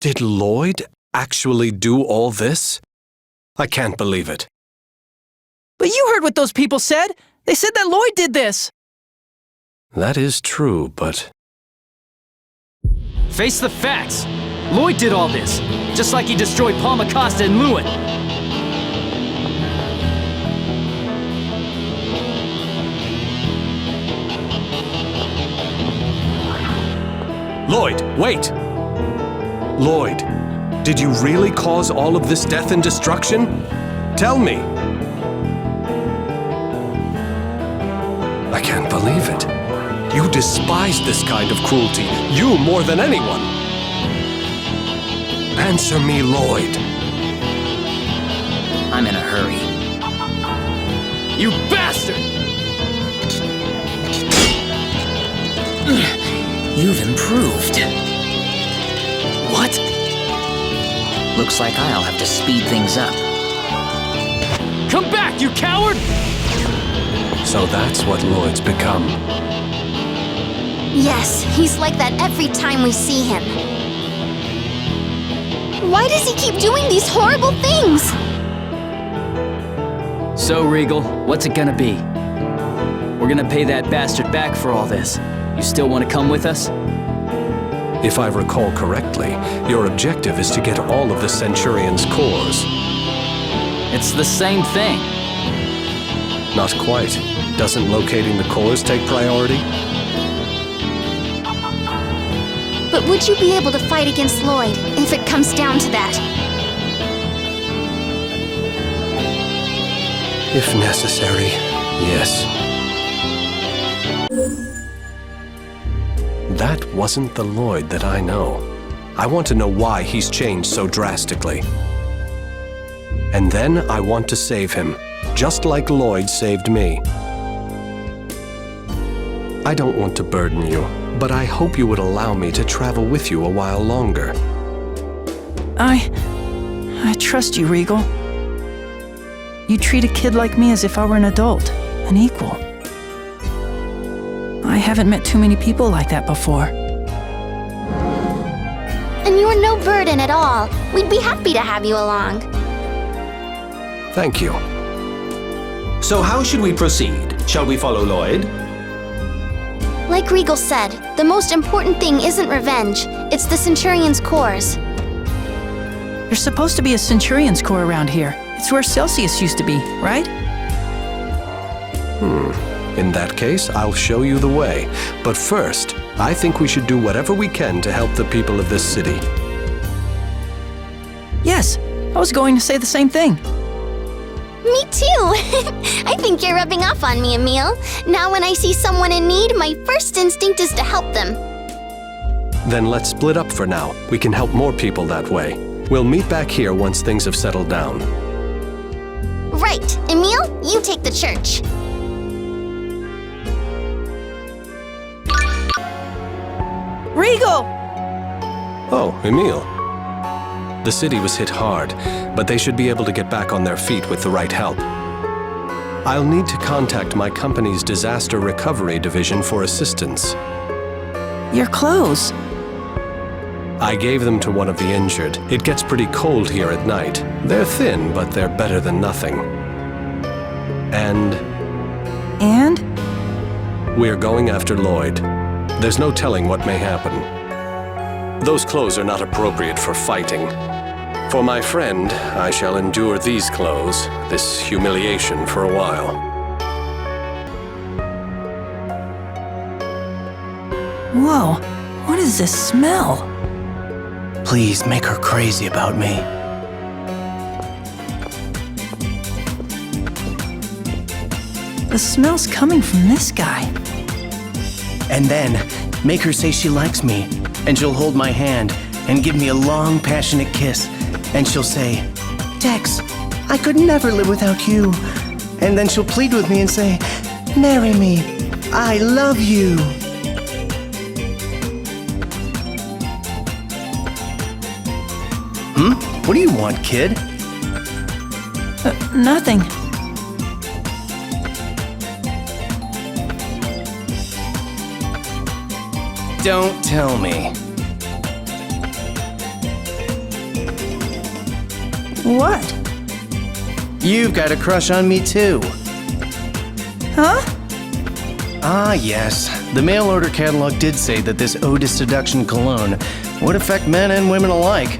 Did Lloyd actually do all this? I can't believe it. But you heard what those people said. They said that Lloyd did this. That is true, but... Face the facts. Lloyd did all this, just like he destroyed Paul Acosta and Lewin. Lloyd, wait! Lloyd, did you really cause all of this death and destruction? Tell me! I can't believe it. You despise this kind of cruelty, you more than anyone. Answer me, Lloyd. I'm in a hurry. You bastard! You've improved. What? Looks like I'll have to speed things up. Come back, you coward! So that's what Lloyd's become. Yes, he's like that every time we see him. Why does he keep doing these horrible things? So, Regal, what's it gonna be? We're gonna pay that bastard back for all this. You still want to come with us? If I recall correctly, your objective is to get all of the Centurion's cores. It's the same thing. Not quite. Doesn't locating the cores take priority? But would you be able to fight against Lloyd if it comes down to that? If necessary, yes. That wasn't the Lloyd that I know. I want to know why he's changed so drastically. And then I want to save him, just like Lloyd saved me. I don't want to burden you, but I hope you would allow me to travel with you a while longer. I trust you, Regal. You treat a kid like me as if I were an adult, an equal. I haven't met too many people like that before. And you are no burden at all. We'd be happy to have you along. Thank you. So how should we proceed? Shall we follow Lloyd? Like Regal said, the most important thing isn't revenge. It's the Centurion's cores. There's supposed to be a Centurion's core around here. It's where Celsius used to be, right? In that case, I'll show you the way. But first, I think we should do whatever we can to help the people of this city. Yes, I was going to say the same thing. Me too! I think you're rubbing off on me, Emil. Now when I see someone in need, my first instinct is to help them. Then let's split up for now. We can help more people that way. We'll meet back here once things have settled down. Right. Emil, you take the church. Regal! Oh, Emil. The city was hit hard, but they should be able to get back on their feet with the right help. I'll need to contact my company's disaster recovery division for assistance. Your clothes. I gave them to one of the injured. It gets pretty cold here at night. They're thin, but they're better than nothing. And we're going after Lloyd. There's no telling what may happen. Those clothes are not appropriate for fighting. For my friend, I shall endure these clothes, this humiliation for a while. Whoa, what is this smell? Please make her crazy about me. The smell's coming from this guy. And then, make her say she likes me, and she'll hold my hand and give me a long, passionate kiss, and she'll say, "Tex, I could never live without you." And then she'll plead with me and say, "Marry me. I love you." What do you want, kid? Nothing. Don't tell me. What? You've got a crush on me too. Huh? Ah, yes. The mail order catalog did say that this Ode to Seduction cologne would affect men and women alike.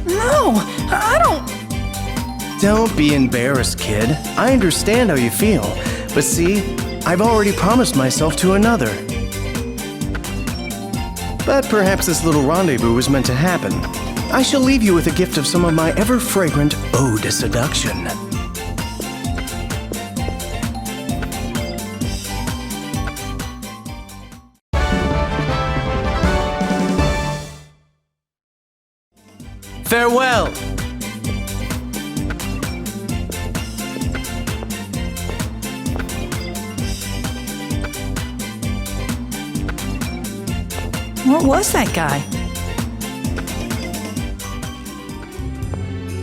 No, I don't. Don't be embarrassed, kid. I understand how you feel. But see, I've already promised myself to another. But perhaps this little rendezvous was meant to happen. I shall leave you with a gift of some of my ever-fragrant Ode to Seduction. Farewell! What was that guy?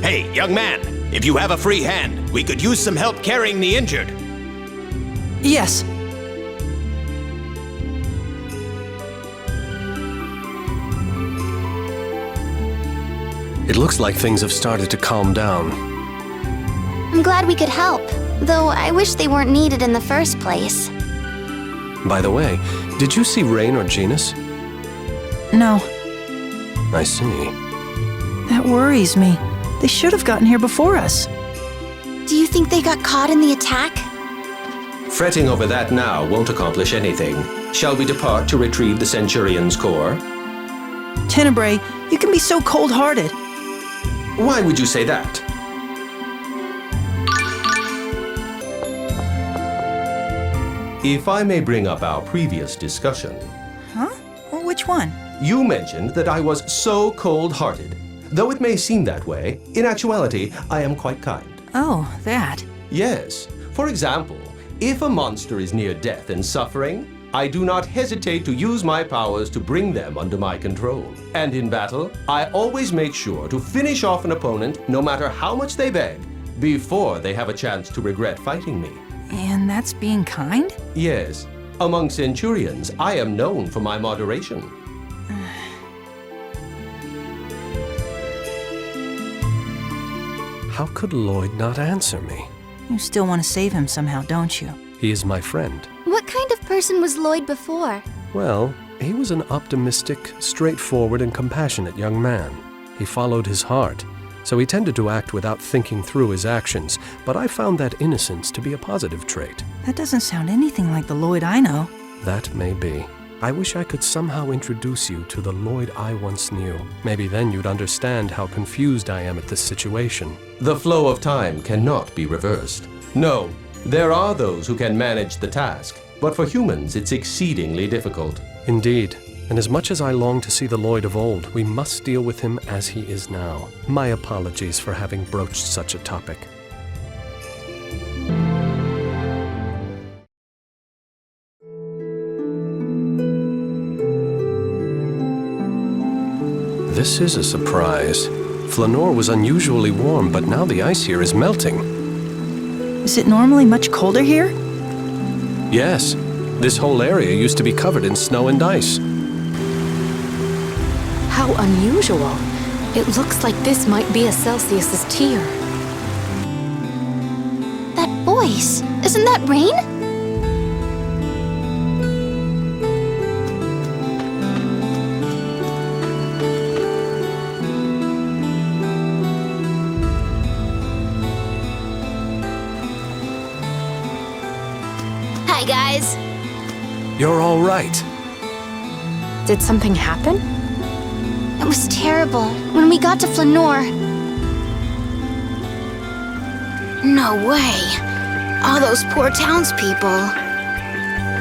Hey, young man, if you have a free hand, we could use some help carrying the injured. Yes. It looks like things have started to calm down. I'm glad we could help, though I wish they weren't needed in the first place. By the way, did you see Rain or Genus? No, I see. that worries me. They should have gotten here before us. Do you think they got caught in the attack? Fretting over that now won't accomplish anything. Shall we depart to retrieve the Centurion's core? Tenebrae, you can be so cold-hearted. Why would you say that? If I may bring up our previous discussion. Huh? Well, which one? You mentioned that I was so cold-hearted. Though it may seem that way, in actuality, I am quite kind. Oh, that. Yes. For example, if a monster is near death and suffering, I do not hesitate to use my powers to bring them under my control. And in battle, I always make sure to finish off an opponent, no matter how much they beg, before they have a chance to regret fighting me. And that's being kind? Yes. Among Centurions, I am known for my moderation. How could Lloyd not answer me? You still want to save him somehow, don't you? He is my friend. What kind of person was Lloyd before? Well, he was an optimistic, straightforward, and compassionate young man. He followed his heart, so he tended to act without thinking through his actions, but I found that innocence to be a positive trait. That doesn't sound anything like the Lloyd I know. That may be. I wish I could somehow introduce you to the Lloyd I once knew. Maybe then you'd understand how confused I am at this situation. The flow of time cannot be reversed. No, there are those who can manage the task, but for humans it's exceedingly difficult. Indeed. And as much as I long to see the Lloyd of old, we must deal with him as he is now. My apologies for having broached such a topic. This is a surprise. Flanor was unusually warm, but now the ice here is melting. Is it normally much colder here? Yes, this whole area used to be covered in snow and ice. How unusual. It looks like this might be a Celsius's tier. That voice, isn't that Rain? Hi, guys. You're all right. Did something happen? It was terrible when we got to Flanor. No way. All those poor townspeople.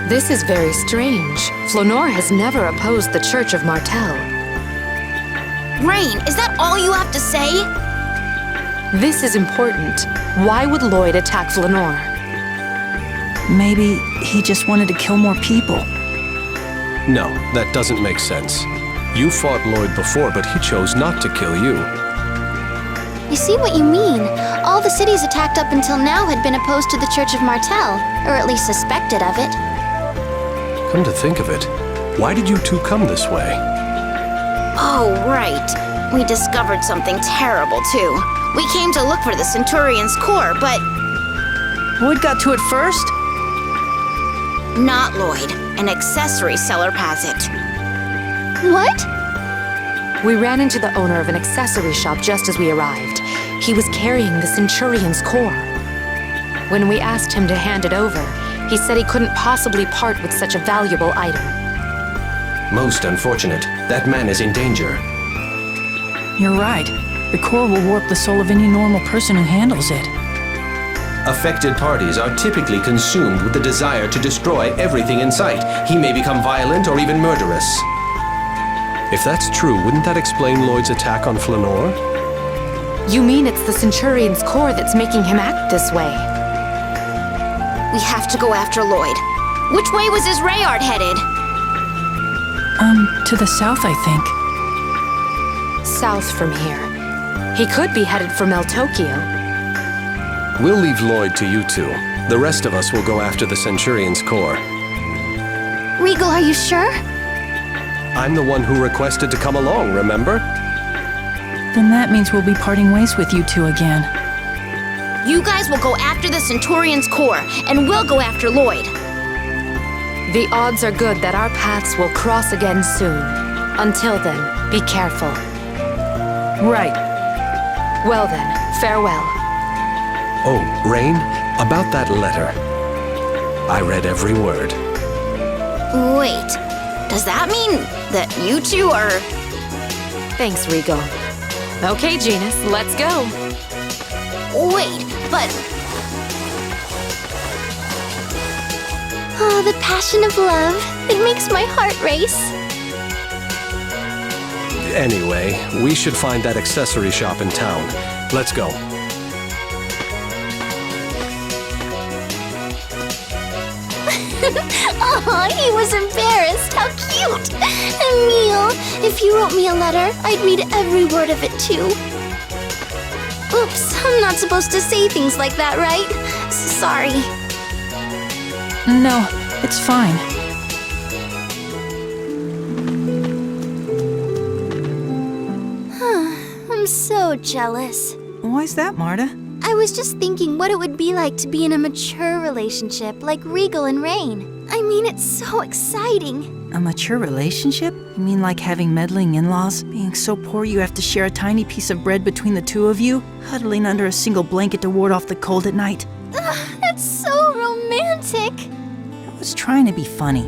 This is very strange. Flanor has never opposed the Church of Martel. Rain, is that all you have to say? This is important. Why would Lloyd attack Flanor? Maybe he just wanted to kill more people. No, that doesn't make sense. You fought Lloyd before, but he chose not to kill you. I see what you mean. All the cities attacked up until now had been opposed to the Church of Martel, or at least suspected of it. Come to think of it, why did you two come this way? Oh, right. We discovered something terrible, too. We came to look for the Centurion's core, but Lloyd got to it first? not Lloyd. An accessory seller has it. What? We ran into the owner of an accessory shop just as we arrived. He was carrying the Centurion's core. When we asked him to hand it over, he said he couldn't possibly part with such a valuable item. Most unfortunate. That man is in danger. You're right. The core will warp the soul of any normal person who handles it. Affected parties are typically consumed with the desire to destroy everything in sight. He may become violent or even murderous. If that's true, wouldn't that explain Lloyd's attack on Flanor? You mean it's the Centurion's core that's making him act this way? We have to go after Lloyd. Which way was his Rayard headed? To the south, I think. South from here. He could be headed for Meltokio. We'll leave Lloyd to you two. The rest of us will go after the Centurion's core. Regal, are you sure? I'm the one who requested to come along, remember? Then that means we'll be parting ways with you two again. You guys will go after the Centurion's core, and we'll go after Lloyd. The odds are good that our paths will cross again soon. Until then, be careful. Right. Well then, farewell. Oh, Rain, about that letter. I read every word. Wait, does that mean that you two are... Thanks, Regal. Okay, Genus, let's go. Wait, but... Oh, the passion of love. It makes my heart race. Anyway, we should find that accessory shop in town. Let's go. Oh, he was embarrassed. How cute. Emile, if you wrote me a letter, I'd read every word of it too. Oops, I'm not supposed to say things like that, right? Sorry. No, it's fine. I'm so jealous. Why's that, Marta? I was just thinking what it would be like to be in a mature relationship like Regal and Rain. I mean, it's so exciting. A mature relationship? You mean like having meddling in-laws? Being so poor you have to share a tiny piece of bread between the two of you? Huddling under a single blanket to ward off the cold at night? Ugh, that's so romantic. I was trying to be funny.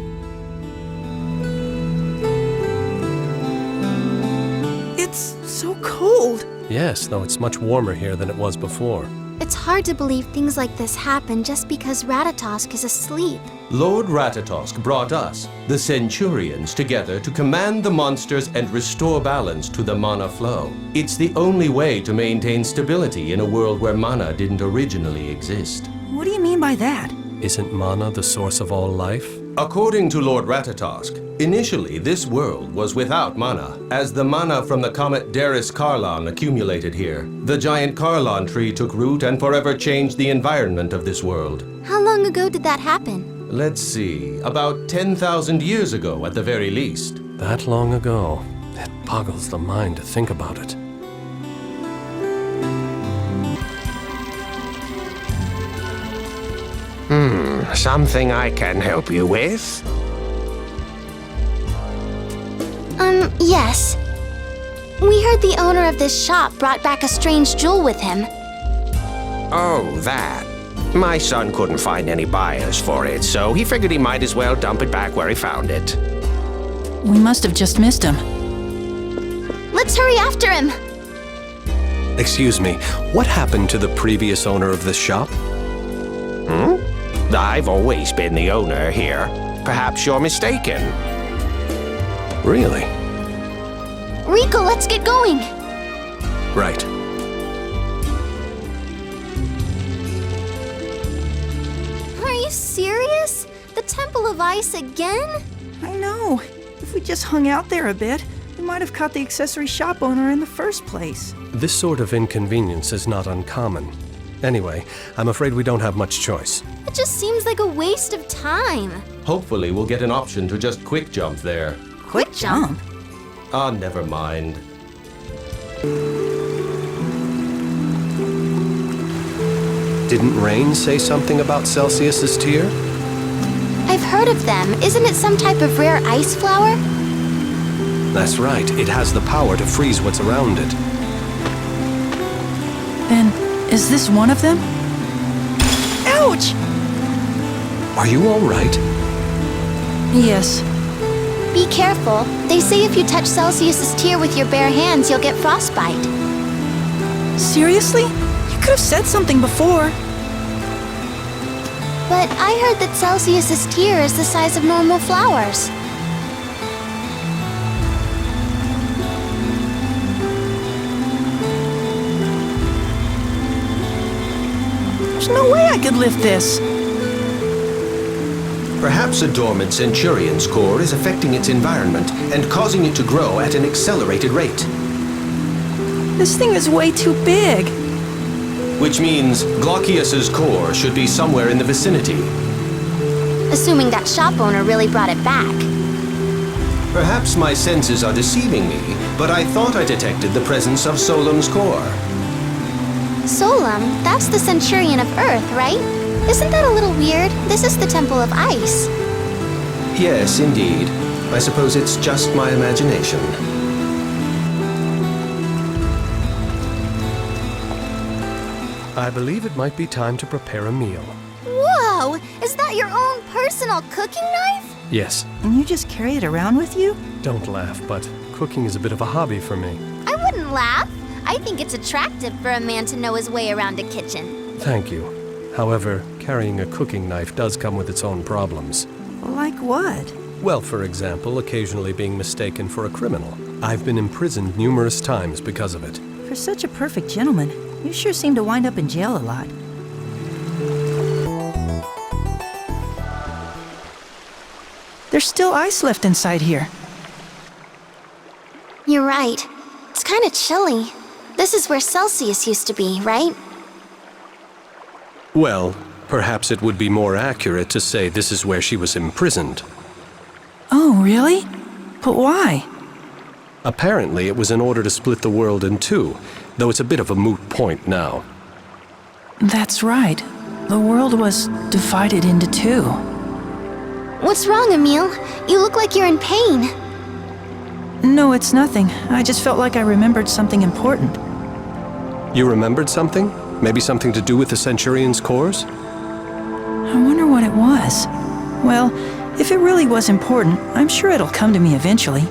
It's so cold. Yes, though it's much warmer here than it was before. It's hard to believe things like this happen just because Ratatosk is asleep. Lord Ratatosk brought us, the Centurions, together to command the monsters and restore balance to the mana flow. It's the only way to maintain stability in a world where mana didn't originally exist. What do you mean by that? Isn't mana the source of all life? According to Lord Ratatosk, initially this world was without mana, as the mana from the comet Darius Carlon accumulated here. The giant Carlon tree took root and forever changed the environment of this world. How long ago did that happen? Let's see, about 10,000 years ago at the very least. That long ago. It boggles the mind to think about it. Something I can help you with? Yes. We heard the owner of this shop brought back a strange jewel with him. Oh, that. My son couldn't find any buyers for it, so he figured he might as well dump it back where he found it. We must have just missed him. Let's hurry after him. Excuse me, what happened to the previous owner of this shop? I've always been the owner here. Perhaps you're mistaken. Really? Rico, let's get going. Right. Are you serious? The Temple of Ice again? I know. If we just hung out there a bit, we might have caught the accessory shop owner in the first place. This sort of inconvenience is not uncommon. Anyway, I'm afraid we don't have much choice. It just seems like a waste of time. Hopefully we'll get an option to just quick jump there. Quick jump? Ah, never mind. Didn't Rain say something about Celsius's tear? I've heard of them. Isn't it some type of rare ice flower? That's right. It has the power to freeze what's around it. Then, is this one of them? Ouch! Are you all right? Yes. Be careful. They say if you touch Celsius's tear with your bare hands, you'll get frostbite. Seriously? You could have said something before. But I heard that Celsius's tear is the size of normal flowers. There's no way I could lift this. Perhaps a dormant Centurion's core is affecting its environment and causing it to grow at an accelerated rate. This thing is way too big. Which means Glaucius's core should be somewhere in the vicinity. Assuming that shop owner really brought it back. Perhaps my senses are deceiving me, but I thought I detected the presence of Solemn's core. Solem, that's the Centurion of Earth, right? Isn't that a little weird? This is the Temple of Ice. Yes, indeed. I suppose it's just my imagination. I believe it might be time to prepare a meal. Whoa! Is that your own personal cooking knife? Yes, And you just carry it around with you? don't laugh, but cooking is a bit of a hobby for me. I wouldn't laugh. I think it's attractive for a man to know his way around a kitchen. Thank you. However, carrying a cooking knife does come with its own problems. Like what? Well, for example, occasionally being mistaken for a criminal. I've been imprisoned numerous times because of it. For such a perfect gentleman, you sure seem to wind up in jail a lot. There's still ice left inside here. You're right. It's kind of chilly. This is where Celsius used to be, right? Well, perhaps it would be more accurate to say this is where she was imprisoned. Oh, really? But why? Apparently, it was in order to split the world in two, though it's a bit of a moot point now. That's right. The world was divided into two. What's wrong, Emile? You look like you're in pain. No, it's nothing. I just felt like I remembered something important. You remembered something? Maybe something to do with the Centurion's cores? I wonder what it was. Well, if it really was important, I'm sure it'll come to me eventually.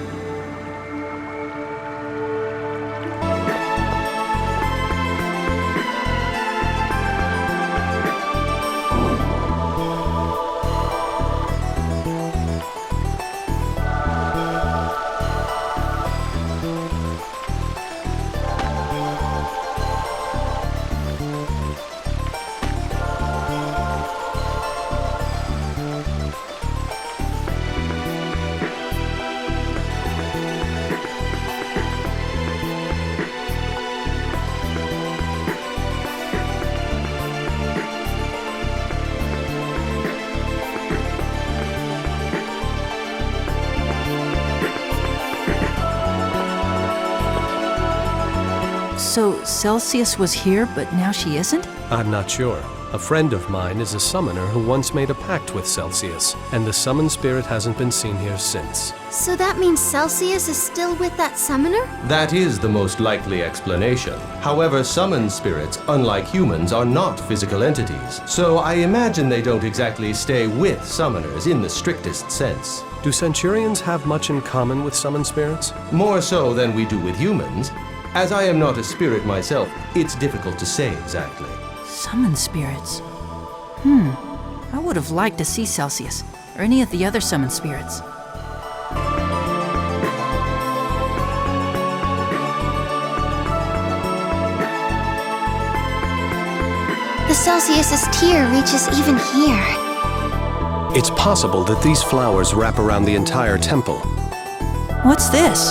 So Celsius was here, but now she isn't? I'm not sure. A friend of mine is a summoner who once made a pact with Celsius, and the summoned spirit hasn't been seen here since. So that means Celsius is still with that summoner? That is the most likely explanation. However, summoned spirits, unlike humans, are not physical entities. So I imagine they don't exactly stay with summoners in the strictest sense. Do Centurions have much in common with summoned spirits? More so than we do with humans. As I am not a spirit myself, it's difficult to say exactly. Summon spirits. I would have liked to see Celsius, or any of the other summoned spirits. The Celsius's tear reaches even here. It's possible that these flowers wrap around the entire temple. What's this?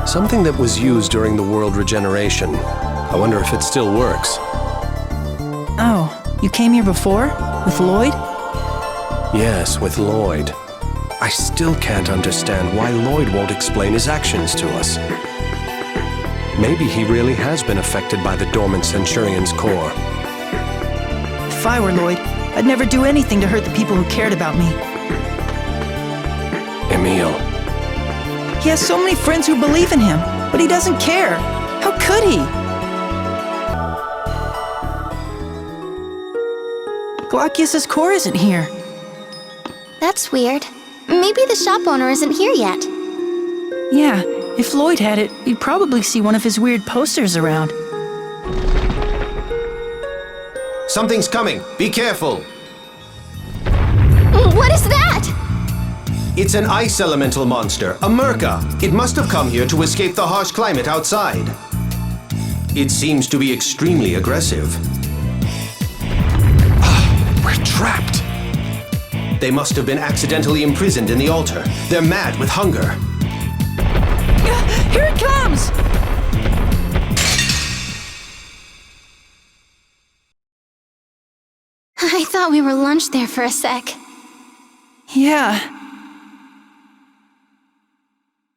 Something that was used during the world regeneration. I wonder if it still works. Oh, you came here before? With Lloyd? Yes, with Lloyd. I still can't understand why Lloyd won't explain his actions to us. Maybe he really has been affected by the dormant Centurion's core. If I were Lloyd, I'd never do anything to hurt the people who cared about me. Emil. He has so many friends who believe in him, but he doesn't care. How could he? Glaucius's core isn't here. That's weird. Maybe the shop owner isn't here yet. Yeah, if Lloyd had it, you'd probably see one of his weird posters around. Something's coming. Be careful. What is that? It's an ice elemental monster, a Merca. It must have come here to escape the harsh climate outside. It seems to be extremely aggressive. We're trapped. They must have been accidentally imprisoned in the altar. They're mad with hunger. Here it comes! I thought we were lunch there for a sec. Yeah.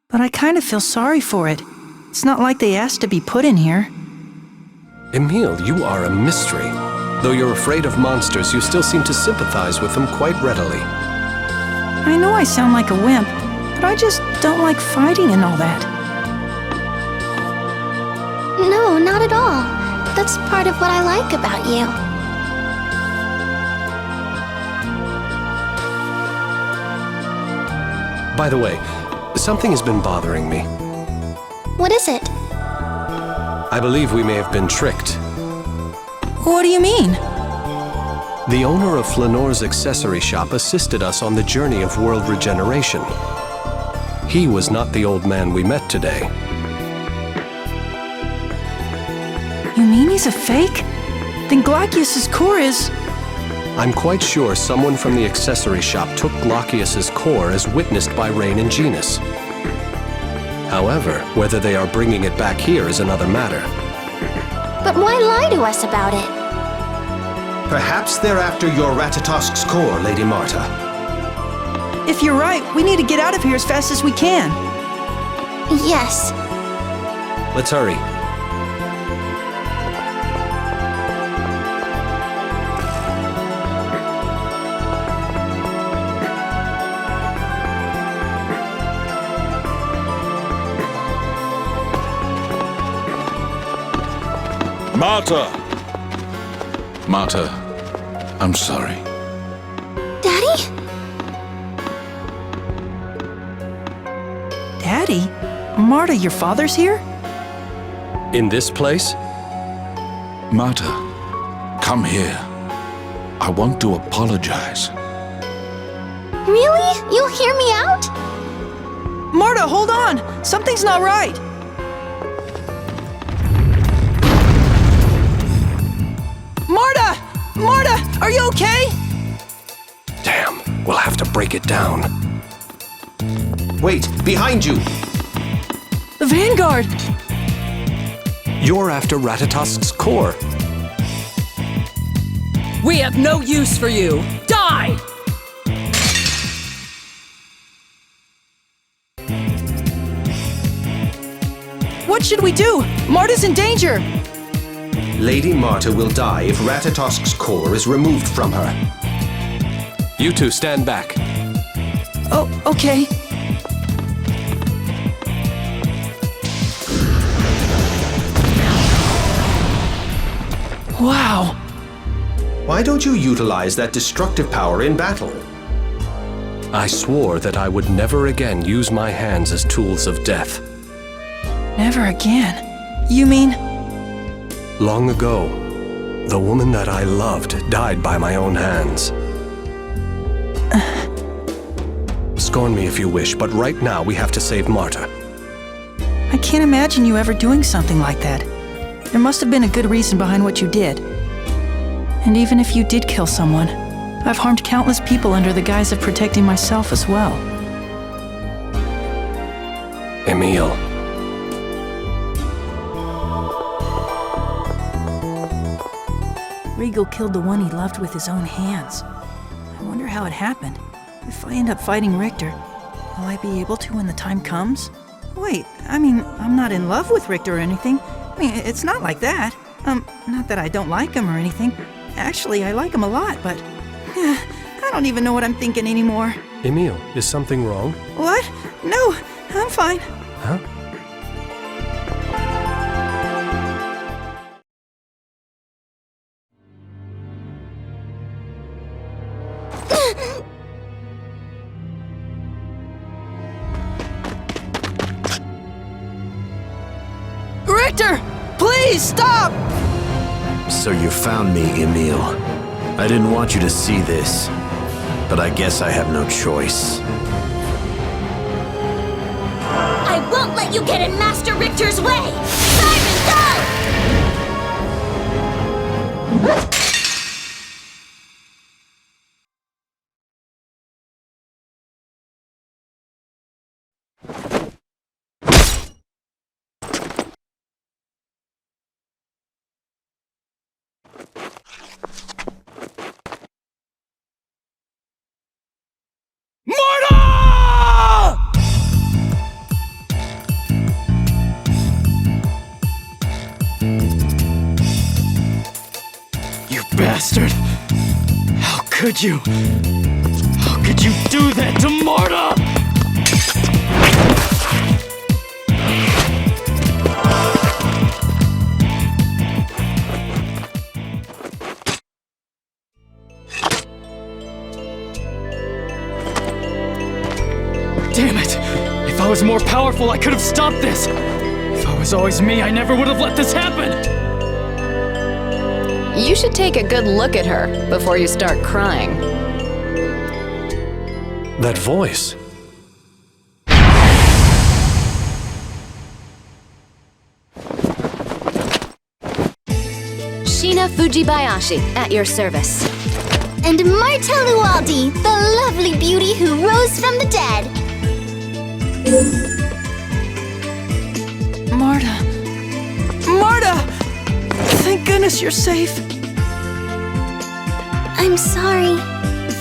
But I kind of feel sorry for it. It's not like they asked to be put in here. Emil, you are a mystery. Though you're afraid of monsters, you still seem to sympathize with them quite readily. I know I sound like a wimp, but I just don't like fighting and all that. No, not at all. That's part of what I like about you. By the way, something has been bothering me. What is it? I believe we may have been tricked. What do you mean? The owner of Flenor's accessory shop assisted us on the journey of world regeneration. He was not the old man we met today. You mean he's a fake? Then Glaucius's core is... I'm quite sure someone from the accessory shop took Glaucius's core as witnessed by Rain and Genus. However, whether they are bringing it back here is another matter. But why lie to us about it? Perhaps they're after your Ratatosk's core, Lady Marta. If you're right, we need to get out of here as fast as we can. Yes. Let's hurry. Marta, I'm sorry. Daddy? Daddy? Marta, your father's here? In this place? Marta, come here. I want to apologize. Really? You'll hear me out? Marta, hold on! Something's not right! Marta! Marta, are you okay? Damn, we'll have to break it down. Wait, behind you! The Vanguard! You're after Ratatosk's core. We have no use for you! Die! What should we do? Marta's in danger! Lady Marta will die if Ratatosk's core is removed from her. You two stand back. Oh, okay. Wow. Why don't you utilize that destructive power in battle? I swore that I would never again use my hands as tools of death. Never again. You mean... Long ago, the woman that I loved died by my own hands. Scorn me if you wish, but right now we have to save Marta. I can't imagine you ever doing something like that. There must have been a good reason behind what you did. And even if you did kill someone, I've harmed countless people under the guise of protecting myself as well. Emil. Regal killed the one he loved with his own hands. I wonder how it happened. If I end up fighting Richter, will I be able to when the time comes? Wait, I mean, I'm not in love with Richter or anything. I mean, it's not like that. Not that I don't like him or anything. Actually, I like him a lot, but I don't even know what I'm thinking anymore. Emil, is something wrong? What? No, I'm fine. Huh? Richter! Please stop! So you found me, Emil. I didn't want you to see this, but I guess I have no choice. I won't let you get in Master Richter's way! Siren, go! You bastard! How could you? How could you do that to Marta? Damn it! If I was more powerful, I could have stopped this! If I was always me, I never would have let this happen! You should take a good look at her before you start crying. That voice. Shina Fujibayashi, at your service. And Marta Lualdi, the lovely beauty who rose from the dead. Marta. Marta! Thank goodness you're safe. I'm sorry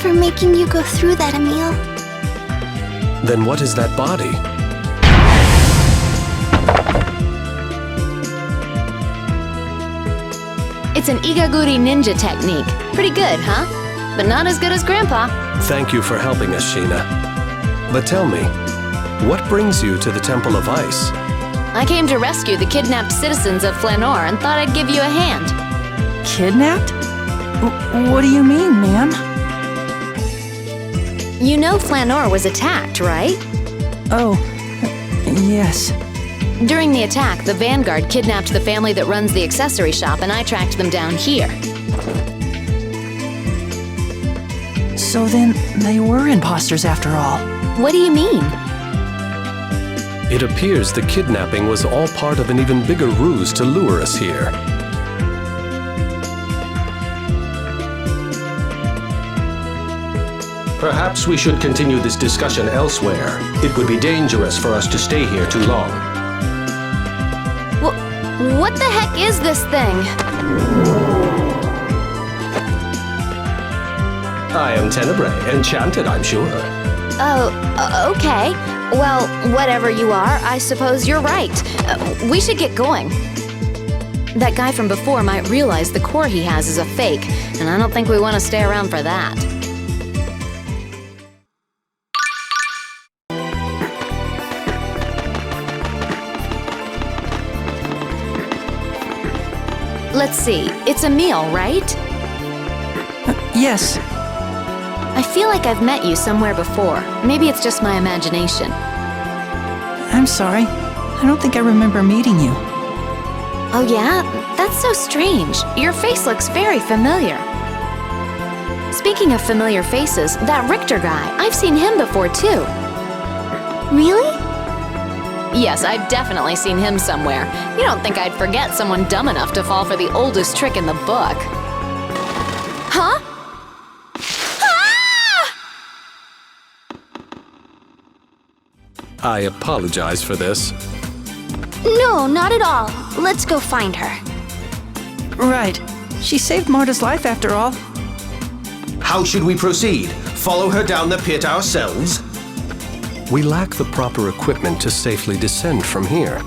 for making you go through that, Emil. Then what is that body? It's an Igaguri ninja technique. Pretty good, huh? But not as good as Grandpa. Thank you for helping us, Sheena. But tell me, what brings you to the Temple of Ice? I came to rescue the kidnapped citizens of Flanor and thought I'd give you a hand. Kidnapped? What do you mean, ma'am? You know Flanor was attacked, right? Oh, yes. During the attack, the Vanguard kidnapped the family that runs the accessory shop, and I tracked them down here. So then, they were imposters after all. What do you mean? It appears the kidnapping was all part of an even bigger ruse to lure us here. Perhaps we should continue this discussion elsewhere. It would be dangerous for us to stay here too long. What the heck is this thing? I am Tenebrae, enchanted, I'm sure. Oh, okay. Well, whatever you are, I suppose you're right. We should get going. That guy from before might realize the core he has is a fake, and I don't think we want to stay around for that. Let's see, it's Emil, right? Yes. I feel like I've met you somewhere before. Maybe it's just my imagination. I'm sorry. I don't think I remember meeting you. Oh yeah? That's so strange. Your face looks very familiar. Speaking of familiar faces, that Richter guy, I've seen him before too. Really? Yes, I've definitely seen him somewhere. You don't think I'd forget someone dumb enough to fall for the oldest trick in the book. Huh? I apologize for this. No, not at all. Let's go find her. Right. She saved Marta's life after all. How should we proceed? Follow her down the pit ourselves? we lack the proper equipment to safely descend from here.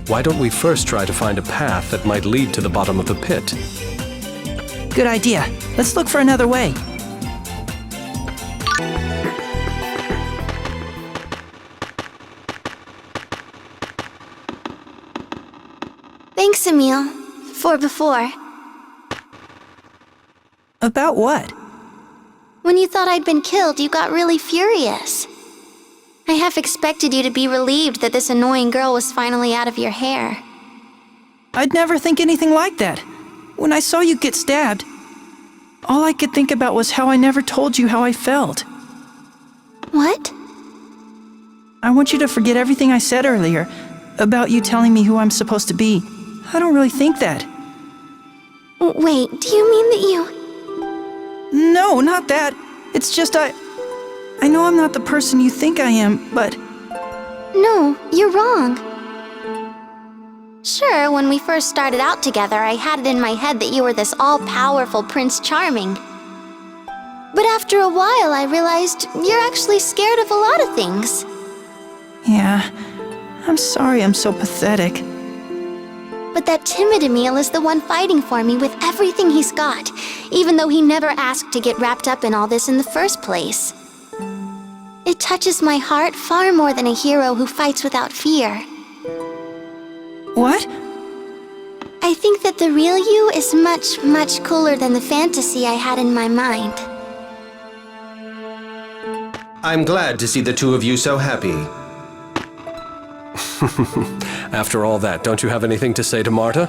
Why don't we first try to find a path that might lead to the bottom of the pit? Good idea. Let's look for another way. Thanks, Emil, for before. About what? When you thought I'd been killed, you got really furious. I half expected you to be relieved that this annoying girl was finally out of your hair. I'd never think anything like that. When I saw you get stabbed, all I could think about was how I never told you how I felt. What? I want you to forget everything I said earlier about you telling me who I'm supposed to be. I don't really think that. Wait, do you mean that you... No, not that. It's just I know I'm not the person you think I am, but... No, you're wrong. Sure, when we first started out together, I had it in my head that you were this all-powerful Prince Charming. But after a while, I realized you're actually scared of a lot of things. Yeah, I'm sorry I'm so pathetic. But that timid Emil is the one fighting for me with everything he's got, even though he never asked to get wrapped up in all this in the first place. It touches my heart far more than a hero who fights without fear. What? I think that the real you is much, much cooler than the fantasy I had in my mind. I'm glad to see the two of you so happy. After all that, don't you have anything to say to Marta?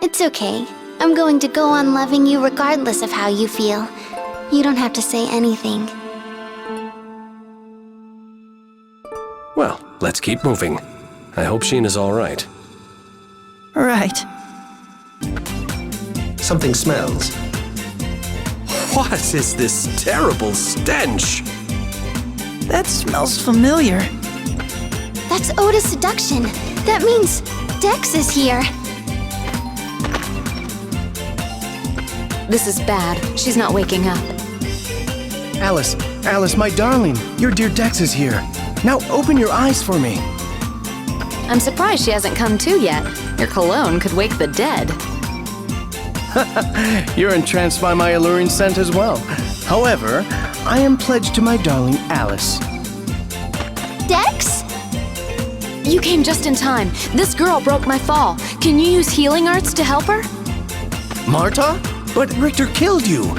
It's okay. I'm going to go on loving you regardless of how you feel. You don't have to say anything. Well, let's keep moving. I hope Sheena's all right. Right. Something smells. What is this terrible stench? That smells familiar. That's Oda's seduction. That means Dex is here. This is bad. She's not waking up. Alice, my darling, your dear Dex is here. Now open your eyes for me. I'm surprised she hasn't come to yet. Your cologne could wake the dead. You're entranced by my alluring scent as well. However, I am pledged to my darling Alice. Dex? You came just in time. This girl broke my fall. Can you use healing arts to help her? Marta? But Richter killed you.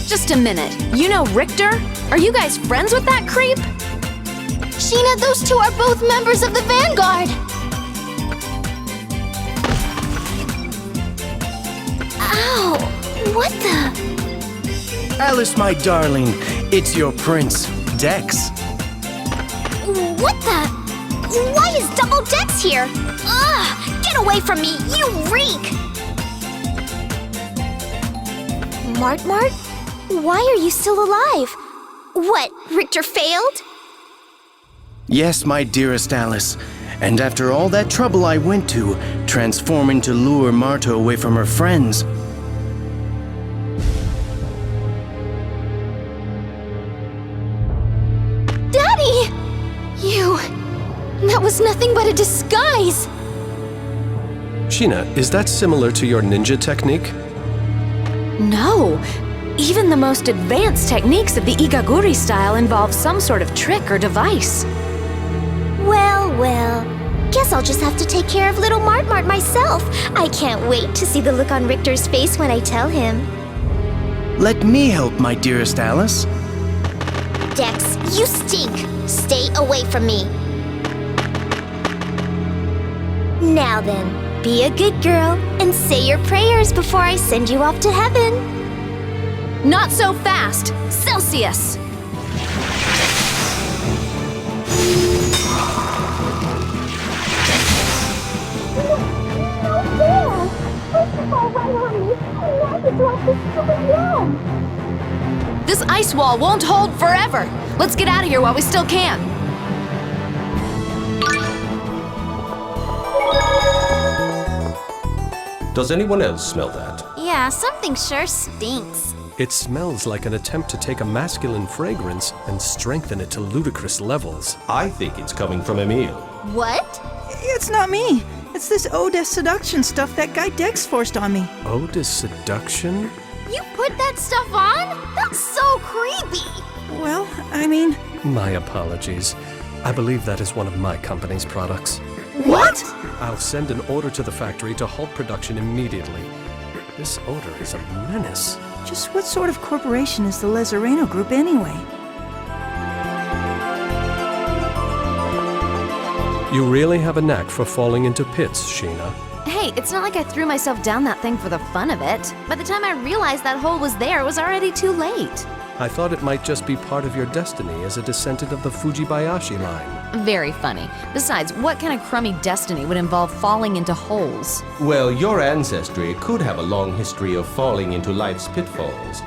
Just a minute. You know Richter? Are you guys friends with that creep? Sheena, those two are both members of the Vanguard! Ow! What the? Alice, my darling, it's your prince, Dex. What the? Why is Double Dex here? Ugh! Get away from me, you reek! Mart? Why are you still alive? What, Richter failed? Yes, my dearest Alice. And after all that trouble I went to, transforming to lure Marta away from her friends. Daddy! That was nothing but a disguise! Sheena, is that similar to your ninja technique? No. Even the most advanced techniques of the Igaguri style involve some sort of trick or device. Well. Guess I'll just have to take care of little Mart myself. I can't wait to see the look on Richter's face when I tell him. Let me help, my dearest Alice. Dex, you stink. Stay away from me. Now then, be a good girl and say your prayers before I send you off to heaven. Not so fast! Celsius! This ice wall won't hold forever! Let's get out of here while we still can! Does anyone else smell that? Yeah, something sure stinks. It smells like an attempt to take a masculine fragrance and strengthen it to ludicrous levels. I think it's coming from Emil. What? It's not me. It's this Ode de Seduction stuff that guy Dex forced on me. Ode de Seduction? You put that stuff on? That's so creepy! Well, I mean... My apologies. I believe that is one of my company's products. What? I'll send an order to the factory to halt production immediately. This odor is a menace. Just what sort of corporation is the Lezareno Group anyway? You really have a knack for falling into pits, Sheena. Hey, it's not like I threw myself down that thing for the fun of it. By the time I realized that hole was there, it was already too late. I thought it might just be part of your destiny as a descendant of the Fujibayashi line. Very funny. Besides, what kind of crummy destiny would involve falling into holes? Well, your ancestry could have a long history of falling into life's pitfalls.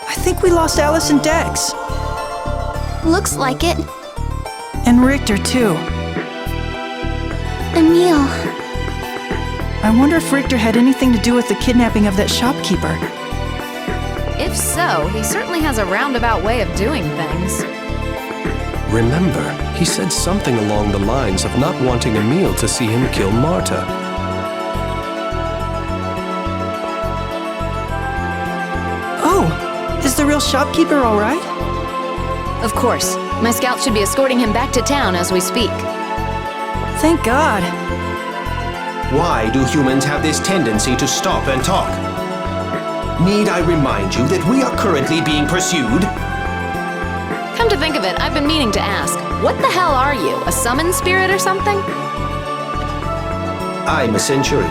I think we lost Alice and Dex. Looks like it. And Richter, too. Emil. I wonder if Richter had anything to do with the kidnapping of that shopkeeper. If so, he certainly has a roundabout way of doing things. Remember, he said something along the lines of not wanting Emil to see him kill Marta. Oh, is the real shopkeeper all right? Of course. My scouts should be escorting him back to town as we speak. Thank God. Why do humans have this tendency to stop and talk? Need I remind you that we are currently being pursued? Come to think of it, I've been meaning to ask. What the hell are you? A summon spirit or something? I'm a Centurion.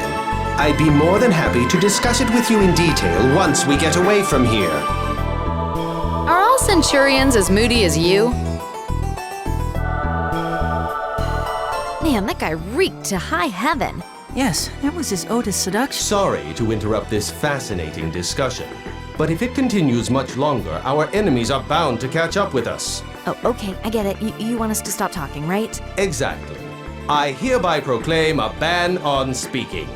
I'd be more than happy to discuss it with you in detail once we get away from here. Are all Centurions as moody as you? Man, that guy reeked to high heaven. Yes, that was his Ode de Seduction. Sorry to interrupt this fascinating discussion, but if it continues much longer, our enemies are bound to catch up with us. Oh, okay, I get it. You want us to stop talking, right? Exactly. I hereby proclaim a ban on speaking.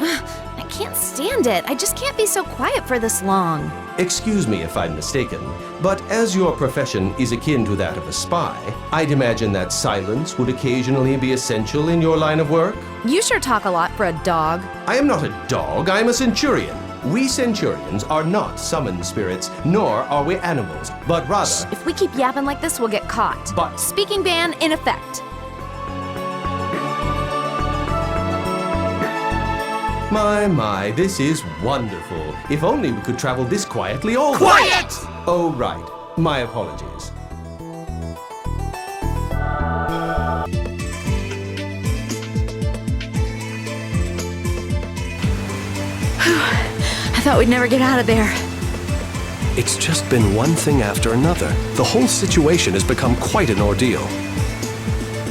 I can't stand it. I just can't be so quiet for this long. Excuse me if I'm mistaken, but as your profession is akin to that of a spy, I'd imagine that silence would occasionally be essential in your line of work? You sure talk a lot for a dog. I am not a dog, I am a Centurion. We Centurions are not summoned spirits, nor are we animals, but rather... If we keep yapping like this, we'll get caught. But... Speaking ban in effect. My, this is wonderful. If only we could travel this quietly all Quiet! Oh, right. My apologies. I thought we'd never get out of there. It's just been one thing after another. The whole situation has become quite an ordeal.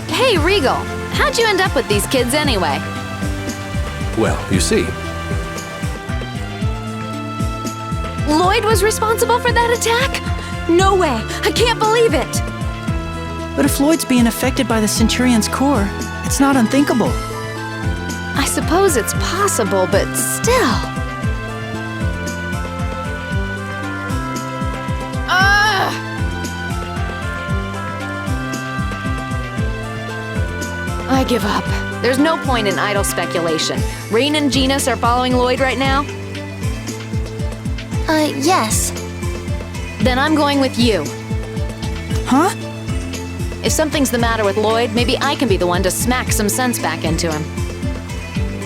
Hey, Regal, how'd you end up with these kids anyway? Well, you see, Lloyd was responsible for that attack? No way! I can't believe it! But if Lloyd's being affected by the Centurion's core, it's not unthinkable. I suppose it's possible, but still. I give up. There's no point in idle speculation. Rain and Genus are following Lloyd right now? Yes. Then I'm going with you. Huh? If something's the matter with Lloyd, maybe I can be the one to smack some sense back into him.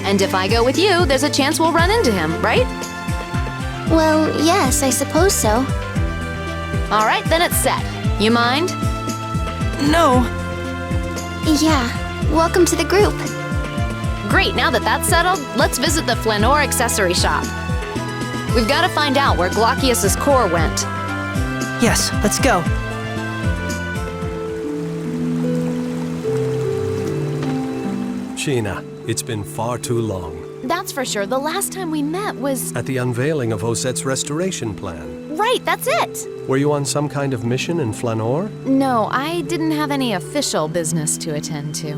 And if I go with you, there's a chance we'll run into him, right? Well, yes, I suppose so. All right, then it's set. You mind? No. Yeah. Welcome to the group. Great, now that that's settled, let's visit the Flanor accessory shop. We've got to find out where Glaucius's core went. Yes, let's go. Sheena, it's been far too long. That's for sure. The last time we met was... At the unveiling of Osette's restoration plan. Right, that's it. Were you on some kind of mission in Flanor? No, I didn't have any official business to attend to.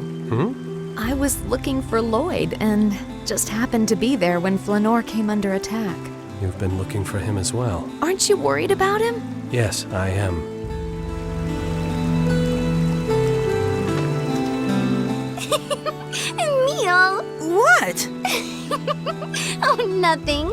I was looking for Lloyd and just happened to be there when Flanor came under attack. You've been looking for him as well. Aren't you worried about him? Yes, I am. Emil! What? Oh, nothing.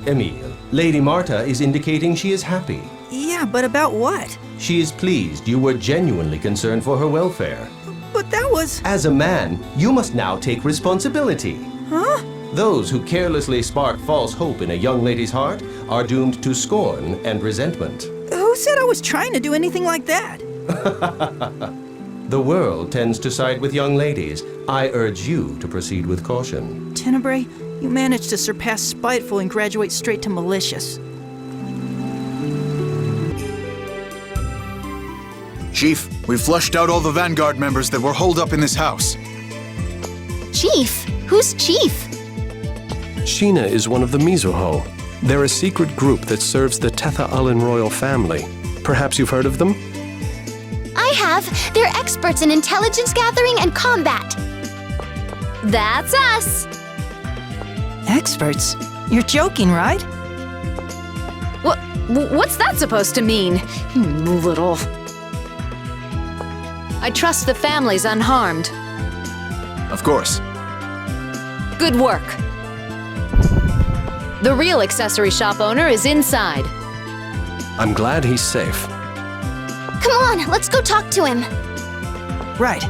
Emil, Lady Marta is indicating she is happy. Yeah, but about what? She is pleased you were genuinely concerned for her welfare. But that was... As a man, you must now take responsibility. Huh? Those who carelessly spark false hope in a young lady's heart are doomed to scorn and resentment. Who said I was trying to do anything like that? The world tends to side with young ladies. I urge you to proceed with caution. Tenebrae, you managed to surpass spiteful and graduate straight to malicious. Chief, we've flushed out all the Vanguard members that were holed up in this house. Chief? Who's Chief? Sheena is one of the Mizuho. They're a secret group that serves the Tetha Allen royal family. Perhaps you've heard of them? I have. They're experts in intelligence gathering and combat. That's us! Experts? You're joking, right? What's that supposed to mean? You little... I trust the family's unharmed. Of course. Good work. The real accessory shop owner is inside. I'm glad he's safe. Come on, let's go talk to him. Right.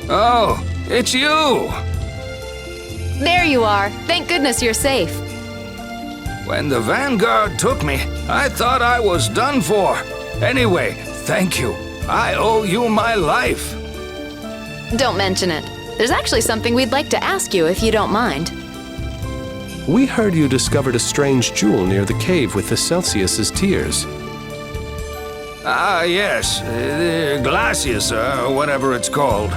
Oh, it's you! There you are. Thank goodness you're safe. When the Vanguard took me, I thought I was done for. Anyway, thank you. I owe you my life. Don't mention it. There's actually something we'd like to ask you if you don't mind. We heard you discovered a strange jewel near the cave with the Celsius's tears. Ah, yes. Glacius, or whatever it's called.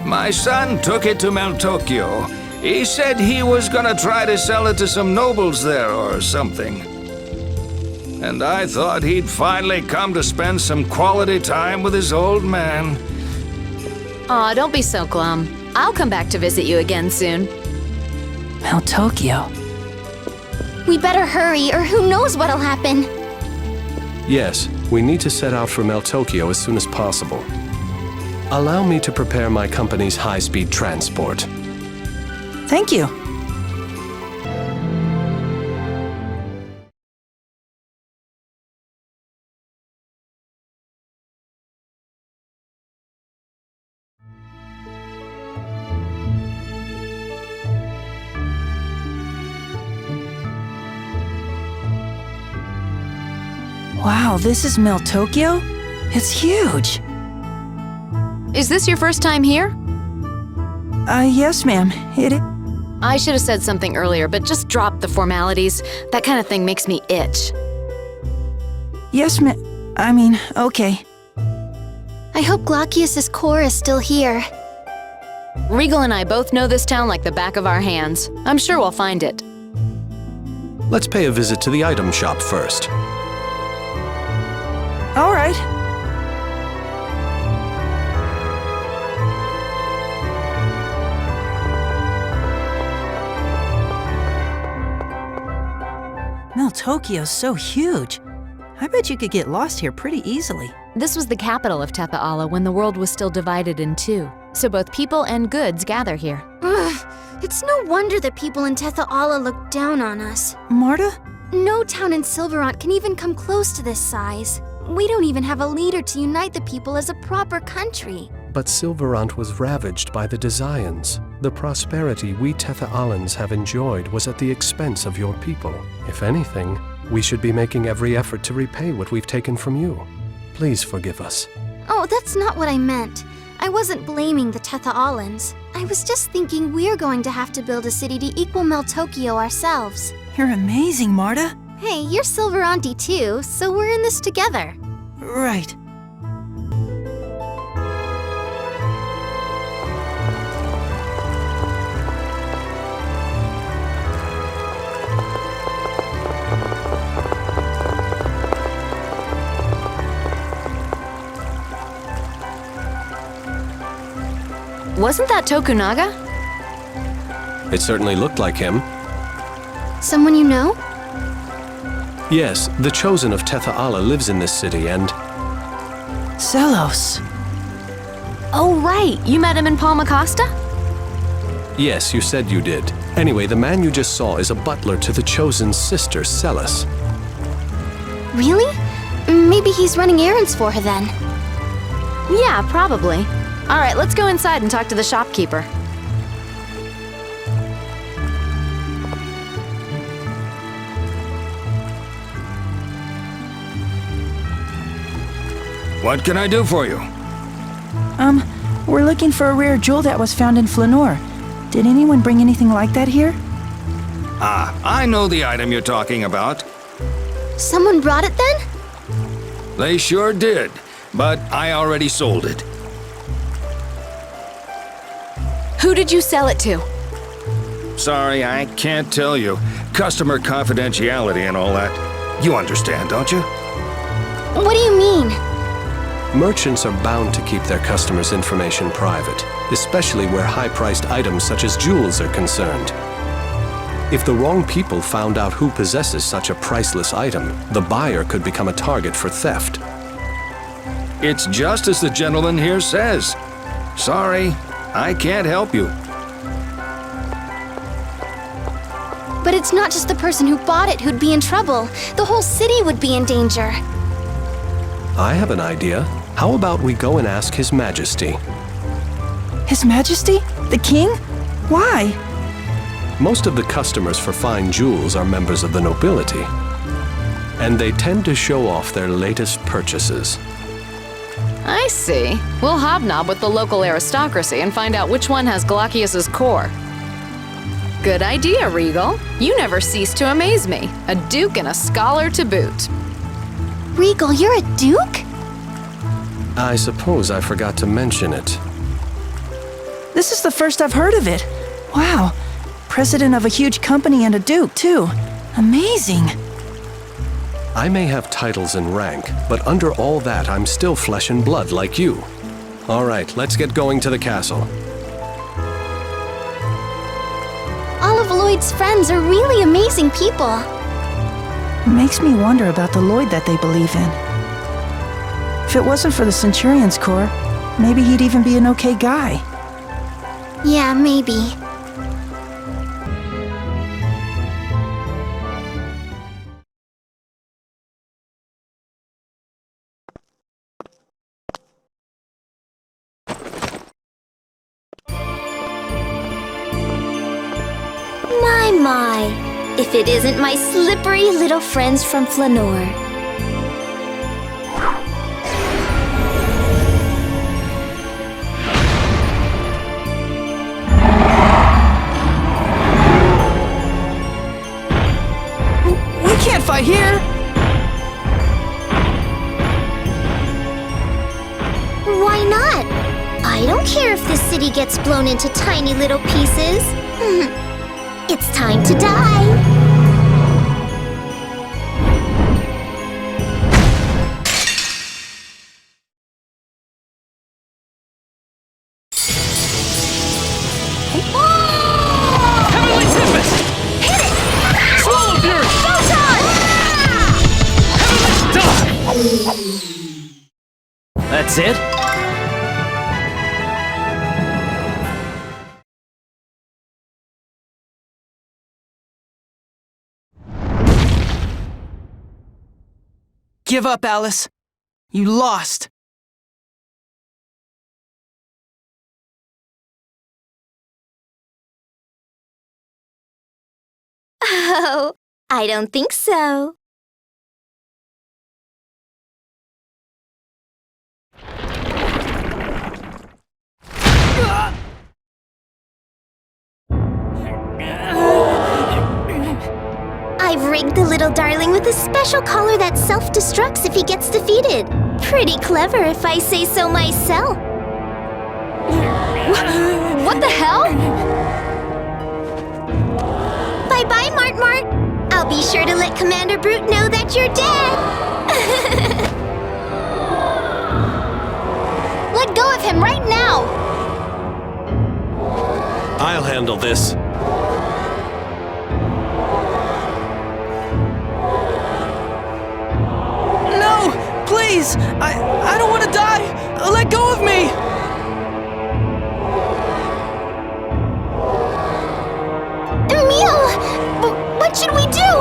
My son took it to Meltokyo. He said he was gonna try to sell it to some nobles there or something. And I thought he'd finally come to spend some quality time with his old man. Aw, don't be so glum. I'll come back to visit you again soon. Meltokyo. We better hurry, or who knows what'll happen. Yes, we need to set out for Meltokyo as soon as possible. Allow me to prepare my company's high-speed transport. Thank you. Wow, this is Meltokyo? It's huge. Is this your first time here? Yes, ma'am. It is. I should have said something earlier, but just drop the formalities. That kind of thing makes me itch. Yes, ma'am. I mean, okay. I hope Glaucius's core is still here. Regal and I both know this town like the back of our hands. I'm sure we'll find it. Let's pay a visit to the item shop first. All right. Meltokyo's so huge. I bet you could get lost here pretty easily. This was the capital of Tetha Alla when the world was still divided in two. So both people and goods gather here. Ugh, it's no wonder that people in Tetha Alla look down on us. Marta? No town in Silverant can even come close to this size. We don't even have a leader to unite the people as a proper country. But Silverant was ravaged by the Desians. The prosperity we Tetha Allans have enjoyed was at the expense of your people. If anything, we should be making every effort to repay what we've taken from you. Please forgive us. Oh, that's not what I meant. I wasn't blaming the Tetha Allans. I was just thinking we're going to have to build a city to equal Meltokyo ourselves. You're amazing, Marta. Hey, you're Silveranti too, so we're in this together. Right. Wasn't that Tokunaga? It certainly looked like him. Someone you know? Yes, the Chosen of Tetha'ala lives in this city and... Zelos. Oh, right. You met him in Palmacosta? Yes, you said you did. Anyway, the man you just saw is a butler to the Chosen's sister, Celis. Really? Maybe he's running errands for her then. Yeah, probably. All right, let's go inside and talk to the shopkeeper. What can I do for you? We're looking for a rare jewel that was found in Flanor. Did anyone bring anything like that here? Ah, I know the item you're talking about. Someone brought it then? They sure did, but I already sold it. Who did you sell it to? Sorry, I can't tell you. Customer confidentiality and all that. You understand, don't you? What do you mean? Merchants are bound to keep their customers' information private, especially where high-priced items such as jewels are concerned. If the wrong people found out who possesses such a priceless item, the buyer could become a target for theft. It's just as the gentleman here says. Sorry, I can't help you. But it's not just the person who bought it who'd be in trouble. The whole city would be in danger. I have an idea. How about we go and ask His Majesty? His Majesty? The king? Why? Most of the customers for fine jewels are members of the nobility, and they tend to show off their latest purchases. I see. We'll hobnob with the local aristocracy and find out which one has Glacius's core. Good idea, Regal. You never cease to amaze me. A duke and a scholar to boot. Regal, you're a duke? I suppose I forgot to mention it. This is the first I've heard of it. Wow. President of a huge company and a duke, too. Amazing. I may have titles and rank, but under all that, I'm still flesh and blood like you. All right, let's get going to the castle. All of Lloyd's friends are really amazing people. It makes me wonder about the Lloyd that they believe in. If it wasn't for the Centurion's Corps, maybe he'd even be an okay guy. Yeah, maybe. My. If it isn't my slippery little friends from Flanor. We can't fight here! Why not? I don't care if this city gets blown into tiny little pieces. It's time to die. Heavenly Tempest! Hit it! Swallow Fury! Photon! Heavenly Die! That's it? Give up, Alice. You lost. Oh, I don't think so. I've rigged the little darling with a special collar that self-destructs if he gets defeated. Pretty clever if I say so myself. What the hell? Bye-bye, Mart Mart. I'll be sure to let Commander Brute know that you're dead. Let go of him right now. I'll handle this. No! Please! I don't want to die! Let go of me! Emil! What should we do?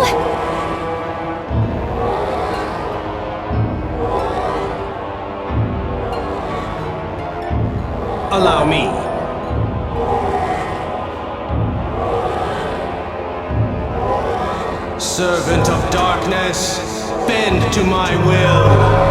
Allow me. Servant of darkness, bend to my will.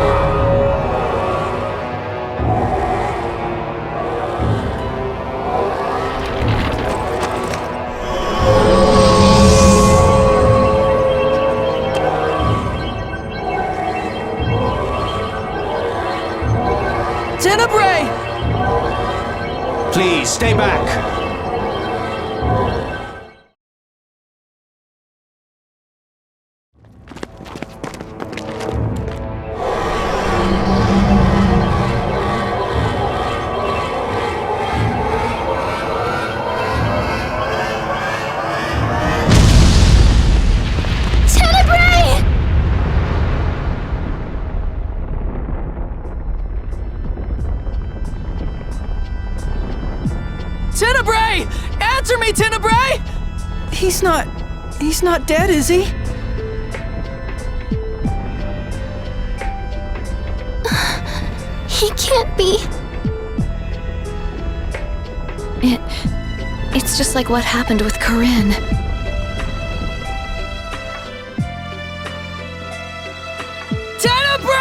Tenebrae! Please, stay back. Tenebrae! Tenebrae! Answer me, Tenebrae! He's not dead, is he? He can't be. It's just like what happened with Corinne. Tenebrae!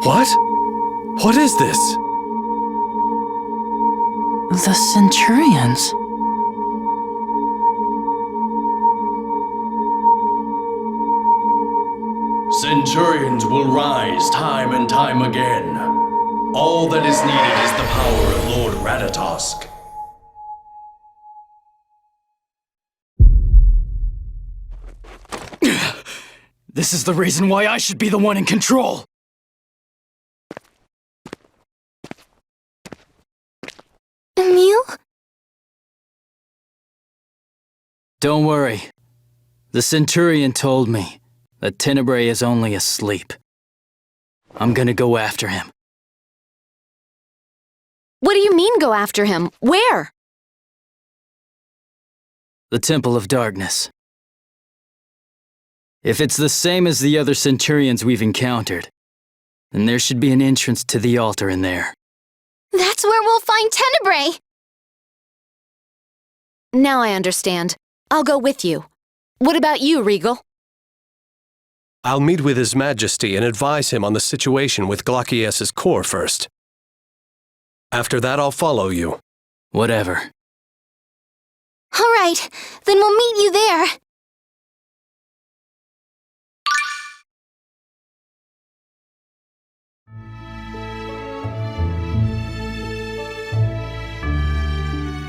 What? What is this? The Centurions. Centurions will rise time and time again. All that is needed is the power of Lord Ratatosk. This is the reason why I should be the one in control! Emil? Don't worry. The Centurion told me that Tenebrae is only asleep. I'm gonna go after him. What do you mean go after him? Where? The Temple of Darkness. If it's the same as the other Centurions we've encountered, then there should be an entrance to the altar in there. That's where we'll find Tenebrae! Now I understand. I'll go with you. What about you, Regal? I'll meet with His Majesty and advise him on the situation with Glockius's core first. After that, I'll follow you. Whatever. All right, then we'll meet you there.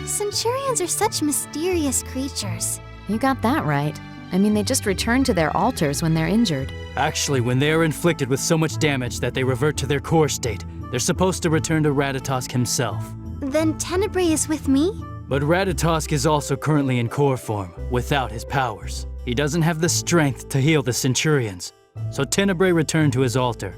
Centurions are such mysterious creatures. You got that right. I mean, they just return to their altars when they're injured. Actually, when they are inflicted with so much damage that they revert to their core state, they're supposed to return to Ratatosk himself. Then Tenebrae is with me? But Ratatosk is also currently in core form, without his powers. He doesn't have the strength to heal the Centurions. So Tenebrae returned to his altar.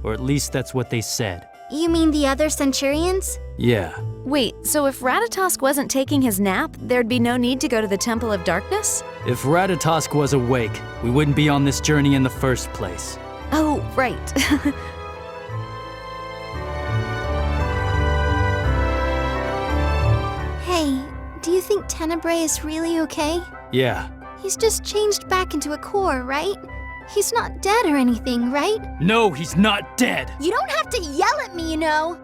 Or at least that's what they said. You mean the other Centurions? Yeah. Wait, so if Ratatosk wasn't taking his nap, there'd be no need to go to the Temple of Darkness? If Ratatosk was awake, we wouldn't be on this journey in the first place. Oh, right. Hey, do you think Tenebrae is really okay? Yeah. He's just changed back into a core, right? He's not dead or anything, right? No, he's not dead! You don't have to yell at me, you know!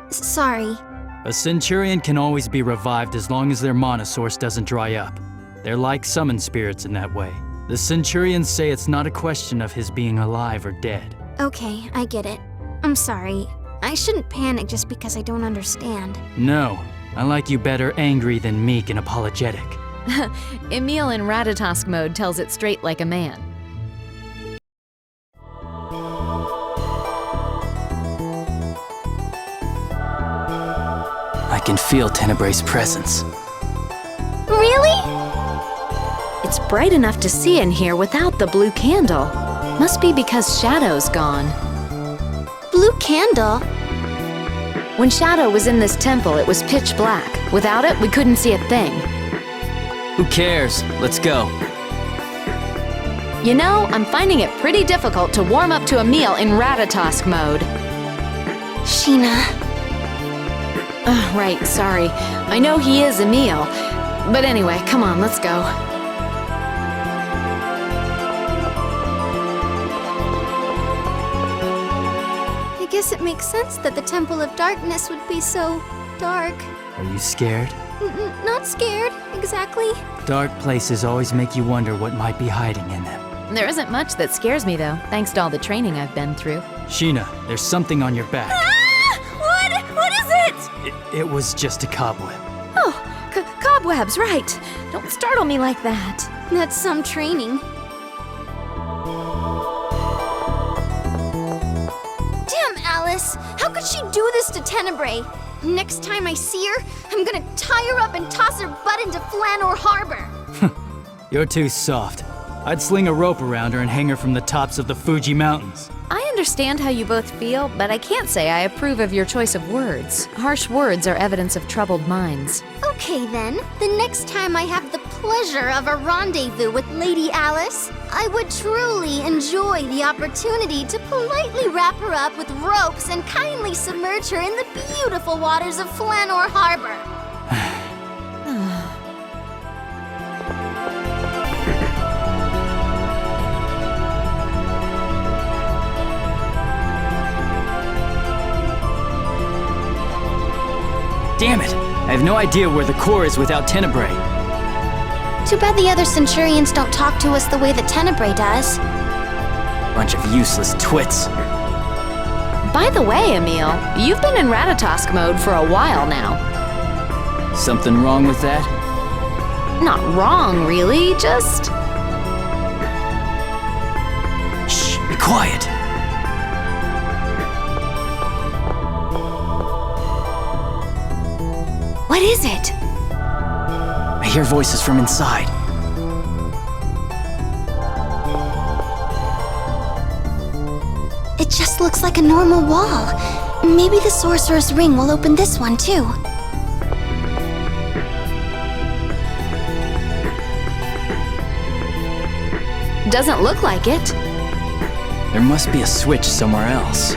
Sorry. A Centurion can always be revived as long as their mana source doesn't dry up. They're like summon spirits in that way. The Centurions say it's not a question of his being alive or dead. Okay, I get it. I'm sorry. I shouldn't panic just because I don't understand. No, I like you better angry than meek and apologetic. Emil in Ratatosk mode tells it straight like a man. I can feel Tenebray's presence. Really? It's bright enough to see in here without the blue candle. Must be because Shadow's gone. Blue candle? When Shadow was in this temple, it was pitch black. Without it, we couldn't see a thing. Who cares? Let's go. You know, I'm finding it pretty difficult to warm up to Emil in Ratatosk mode. Sheena. Right, sorry. I know he is Emil. But anyway, come on, let's go. I guess it makes sense that the Temple of Darkness would be so dark. Are you scared? Not scared, exactly. Dark places always make you wonder what might be hiding in them. There isn't much that scares me, though, thanks to all the training I've been through. Sheena, there's something on your back. What is it? It was just a cobweb. Oh, cobwebs, right. Don't startle me like that. That's some training. Damn, Alice! How could she do this to Tenebrae? Next time I see her, I'm gonna tie her up and toss her butt into Flanor Harbor. You're too soft. I'd sling a rope around her and hang her from the tops of the Fuji Mountains. I understand how you both feel, but I can't say I approve of your choice of words. Harsh words are evidence of troubled minds. Okay then, the next time I have the pleasure of a rendezvous with Lady Alice, I would truly enjoy the opportunity to politely wrap her up with ropes and kindly submerge her in the beautiful waters of Flanor Harbor. Damn it! I have no idea where the core is without Tenebrae. Too bad the other Centurions don't talk to us the way that Tenebrae does. Bunch of useless twits. By the way, Emil, you've been in Ratatosk mode for a while now. Something wrong with that? Not wrong, really, just... Shh, be quiet. What is it? I hear voices from inside. It just looks like a normal wall. Maybe the Sorcerer's Ring will open this one too. Doesn't look like it. There must be a switch somewhere else.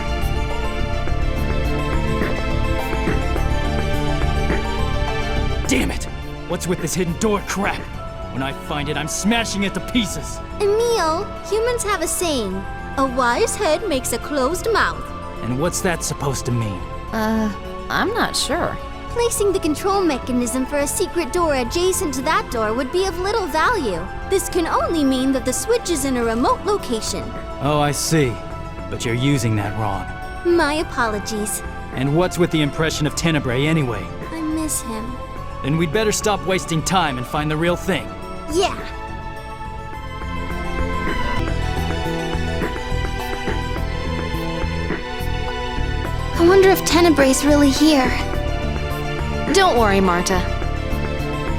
Damn it! What's with this hidden door crap? When I find it, I'm smashing it to pieces. Emil, humans have a saying, a wise head makes a closed mouth. And what's that supposed to mean? I'm not sure. Placing the control mechanism for a secret door adjacent to that door would be of little value. This can only mean that the switch is in a remote location. Oh, I see. But you're using that wrong. My apologies. And what's with the impression of Tenebrae anyway? I miss him. Then we'd better stop wasting time and find the real thing. Yeah. I wonder if Tenebrae's really here. Don't worry, Marta.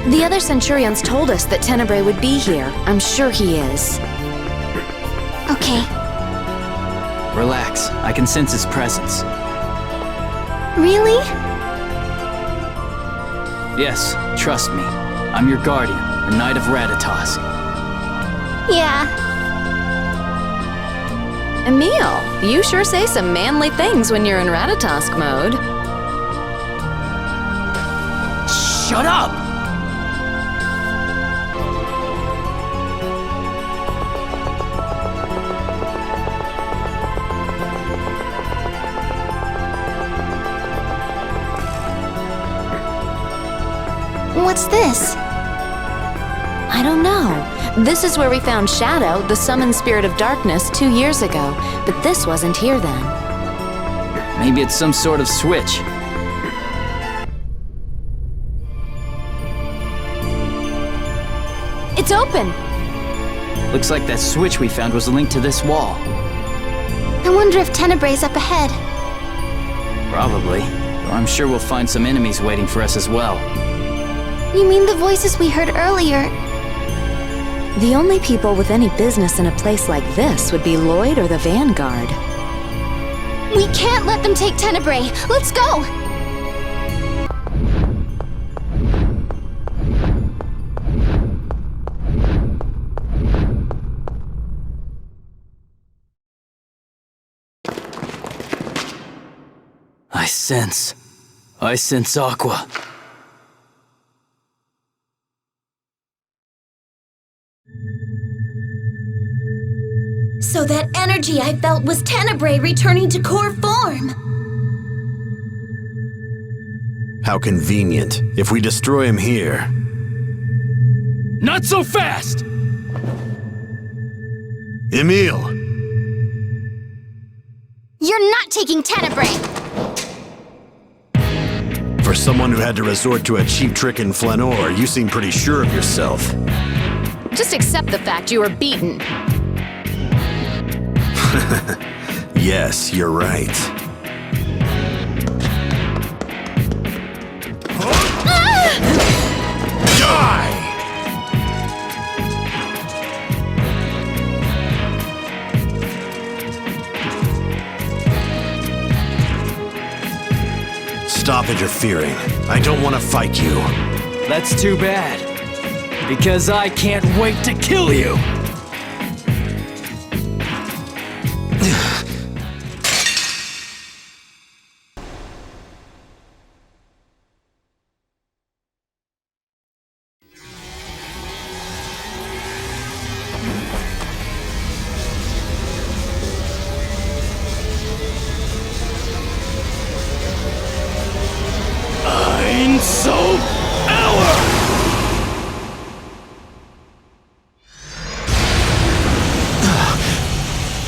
The other Centurions told us that Tenebrae would be here. I'm sure he is. Okay. Relax. I can sense his presence. Really? Yes, trust me. I'm your guardian, the Knight of Ratatosk. Yeah. Emil, you sure say some manly things when you're in Ratatosk mode. Shut up! What's this? I don't know. This is where we found Shadow, the summoned spirit of darkness, 2 years ago. But this wasn't here then. Maybe it's some sort of switch. It's open! Looks like that switch we found was linked to this wall. I wonder if Tenebray's up ahead. Probably. Though I'm sure we'll find some enemies waiting for us as well. You mean the voices we heard earlier? The only people with any business in a place like this would be Lloyd or the Vanguard. We can't let them take Tenebray! Let's go! I sense Aqua. So that energy I felt was Tenebray returning to core form. How convenient. If we destroy him here... Not so fast! Emil! You're not taking Tenebray! For someone who had to resort to a cheap trick in Flanor, you seem pretty sure of yourself. Just accept the fact you were beaten. Yes, you're right. Die! Stop interfering. I don't want to fight you. That's too bad. Because I can't wait to kill you!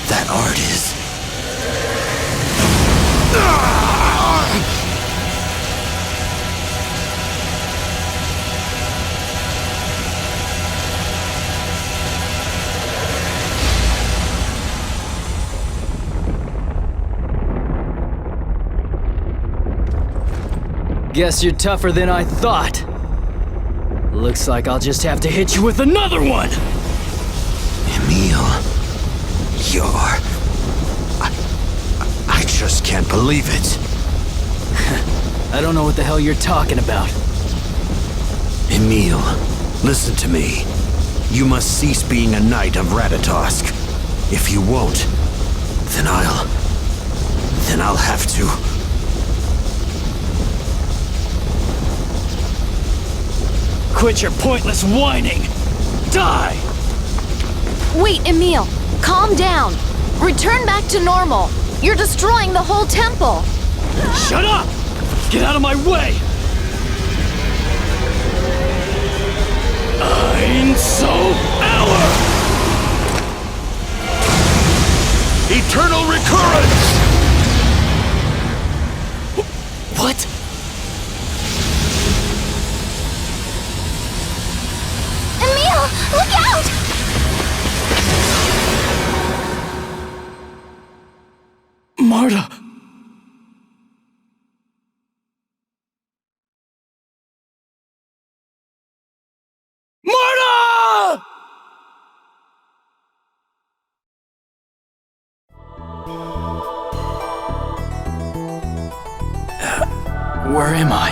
That art is... Guess you're tougher than I thought. Looks like I'll just have to hit you with another one! Emil, you're... I just can't believe it. I don't know what the hell you're talking about. Emil, listen to me. You must cease being a knight of Ratatosk. If you won't, then I'll have to... Quit your pointless whining! Die! Wait, Emil! Calm down! Return back to normal! You're destroying the whole temple! Shut up! Get out of my way! Ein so hour! Eternal recurrence! What? Emil! Look out! Marta! Marta! Where am I?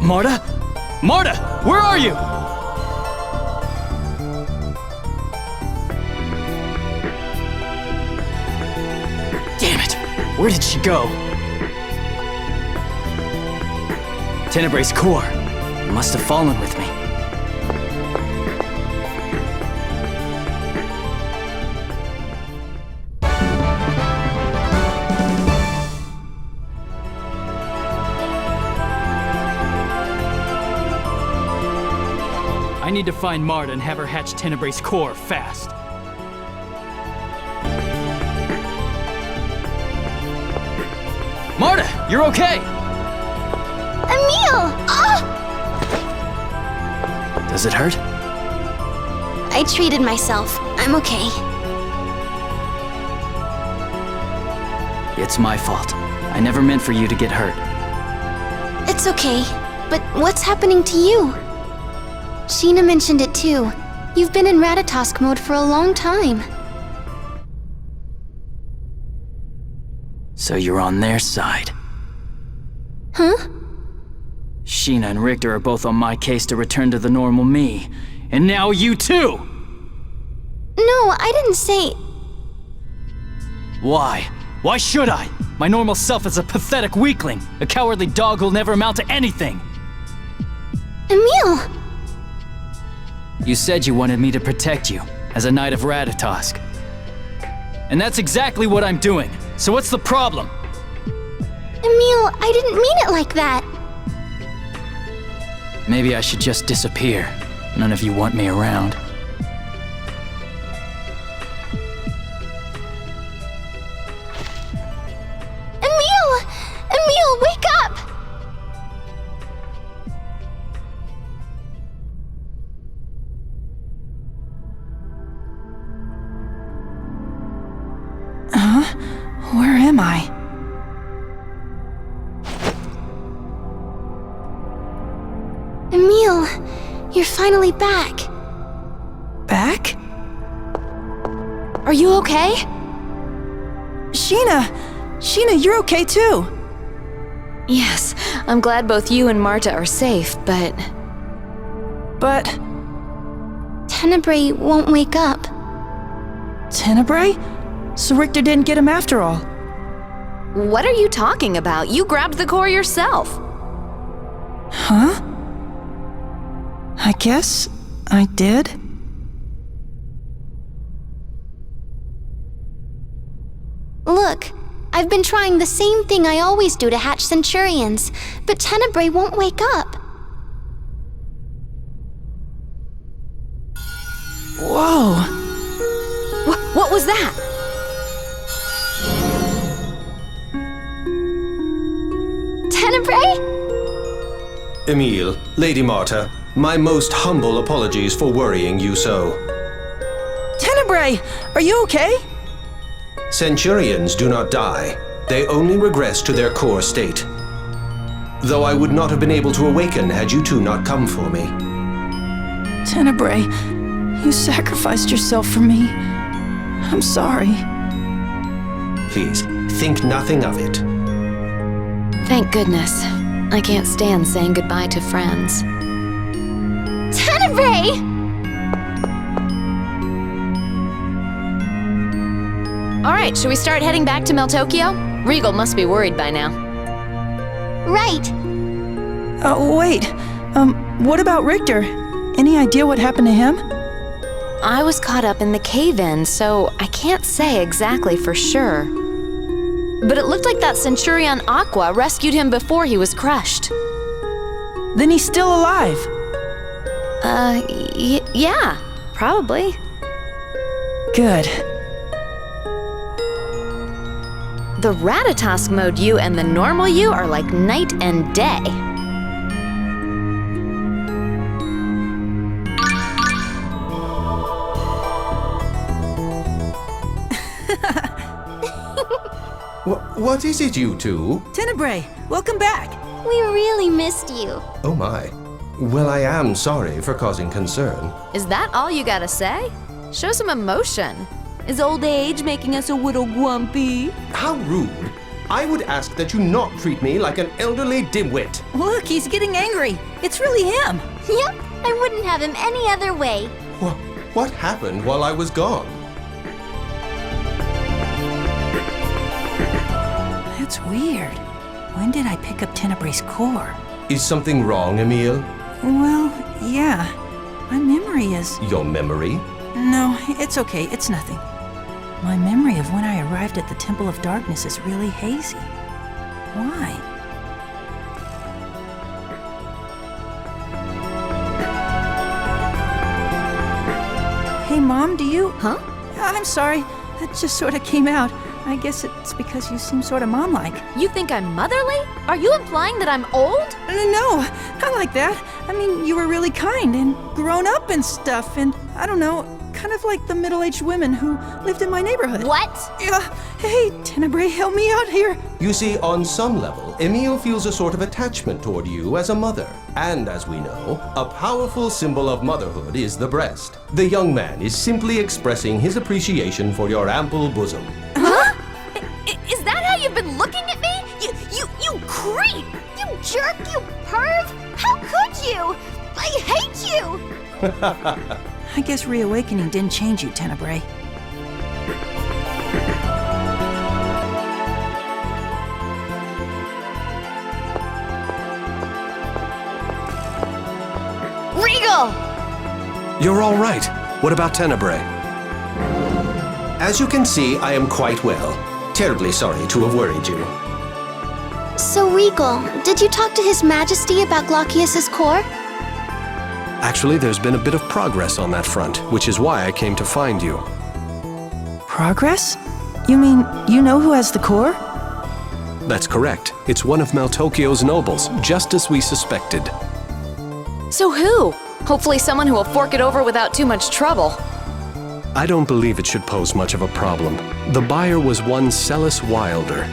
Marta? Marta! Where are you? Damn it! Where did she go? Tenebray's core must have fallen with me. I need to find Marta and have her hatch Tenebray's core fast. Marta, you're okay! Emil! Ah! Does it hurt? I treated myself. I'm okay. It's my fault. I never meant for you to get hurt. It's okay. But what's happening to you? Sheena mentioned it too. You've been in Ratatosk mode for a long time. So you're on their side. Huh? Sheena and Richter are both on my case to return to the normal me. And now you too! No, I didn't say... Why? Why should I? My normal self is a pathetic weakling, a cowardly dog who'll never amount to anything. Emil! You said you wanted me to protect you, as a knight of Ratatosk. And that's exactly what I'm doing. So what's the problem? Emil, I didn't mean it like that. Maybe I should just disappear. None of you want me around. Emil! Emil, wake up! Huh? Where am I? Emil, you're finally back. Back? Are you okay? Sheena! Sheena, you're okay too! Yes, I'm glad both you and Marta are safe, but... But... Tenebrae won't wake up. Tenebrae? So Richter didn't get him after all. What are you talking about? You grabbed the core yourself. Huh? I guess I did. Look, I've been trying the same thing I always do to hatch Centurions, but Tenebrae won't wake up. Whoa! What was that? Tenebrae? Emil, Lady Marta, my most humble apologies for worrying you so. Tenebrae! Are you okay? Centurions do not die. They only regress to their core state. Though I would not have been able to awaken had you two not come for me. Tenebrae, you sacrificed yourself for me. I'm sorry. Please, think nothing of it. Thank goodness. I can't stand saying goodbye to friends. Tenebrae! All right, should we start heading back to Meltokio? Regal must be worried by now. Right. Wait. What about Richter? Any idea what happened to him? I was caught up in the cave-in, so I can't say exactly for sure. But it looked like that Centurion Aqua rescued him before he was crushed. Then he's still alive. Yeah, probably. Good. The Ratatosk mode you and the normal you are like night and day. What is it, you two? Tenebrae, welcome back. We really missed you. Oh my. Well, I am sorry for causing concern. Is that all you gotta say? Show some emotion. Is old age making us a little grumpy? How rude. I would ask that you not treat me like an elderly dimwit. Look, he's getting angry. It's really him. Yep, I wouldn't have him any other way. What happened while I was gone? That's weird. When did I pick up Tenebrae's core? Is something wrong, Emil? Well, yeah. My memory is... Your memory? No, it's okay. It's nothing. My memory of when I arrived at the Temple of Darkness is really hazy. Why? Hey, Mom, do you... Huh? I'm sorry. That just sort of came out. I guess it's because you seem sort of mom-like. You think I'm motherly? Are you implying that I'm old? No, not like that. I mean, you were really kind and grown up and stuff, and I don't know, kind of like the middle-aged women who lived in my neighborhood. What? Yeah. Hey, Tenebrae, help me out here. You see, on some level, Emile feels a sort of attachment toward you as a mother. And as we know, a powerful symbol of motherhood is the breast. The young man is simply expressing his appreciation for your ample bosom. Huh? Is that how you've been looking at me? You creep! You jerk, you perv! How could you? I hate you! I guess reawakening didn't change you, Tenebrae. Regal! You're all right. What about Tenebrae? As you can see, I am quite well. Terribly sorry to have worried you. So, Regal, did you talk to His Majesty about Glaucius's core? Actually, there's been a bit of progress on that front, which is why I came to find you. Progress? You mean you know who has the core? That's correct. It's one of Maltokio's nobles, just as we suspected. So who? Hopefully someone who will fork it over without too much trouble. I don't believe it should pose much of a problem. The buyer was one Celis Wilder.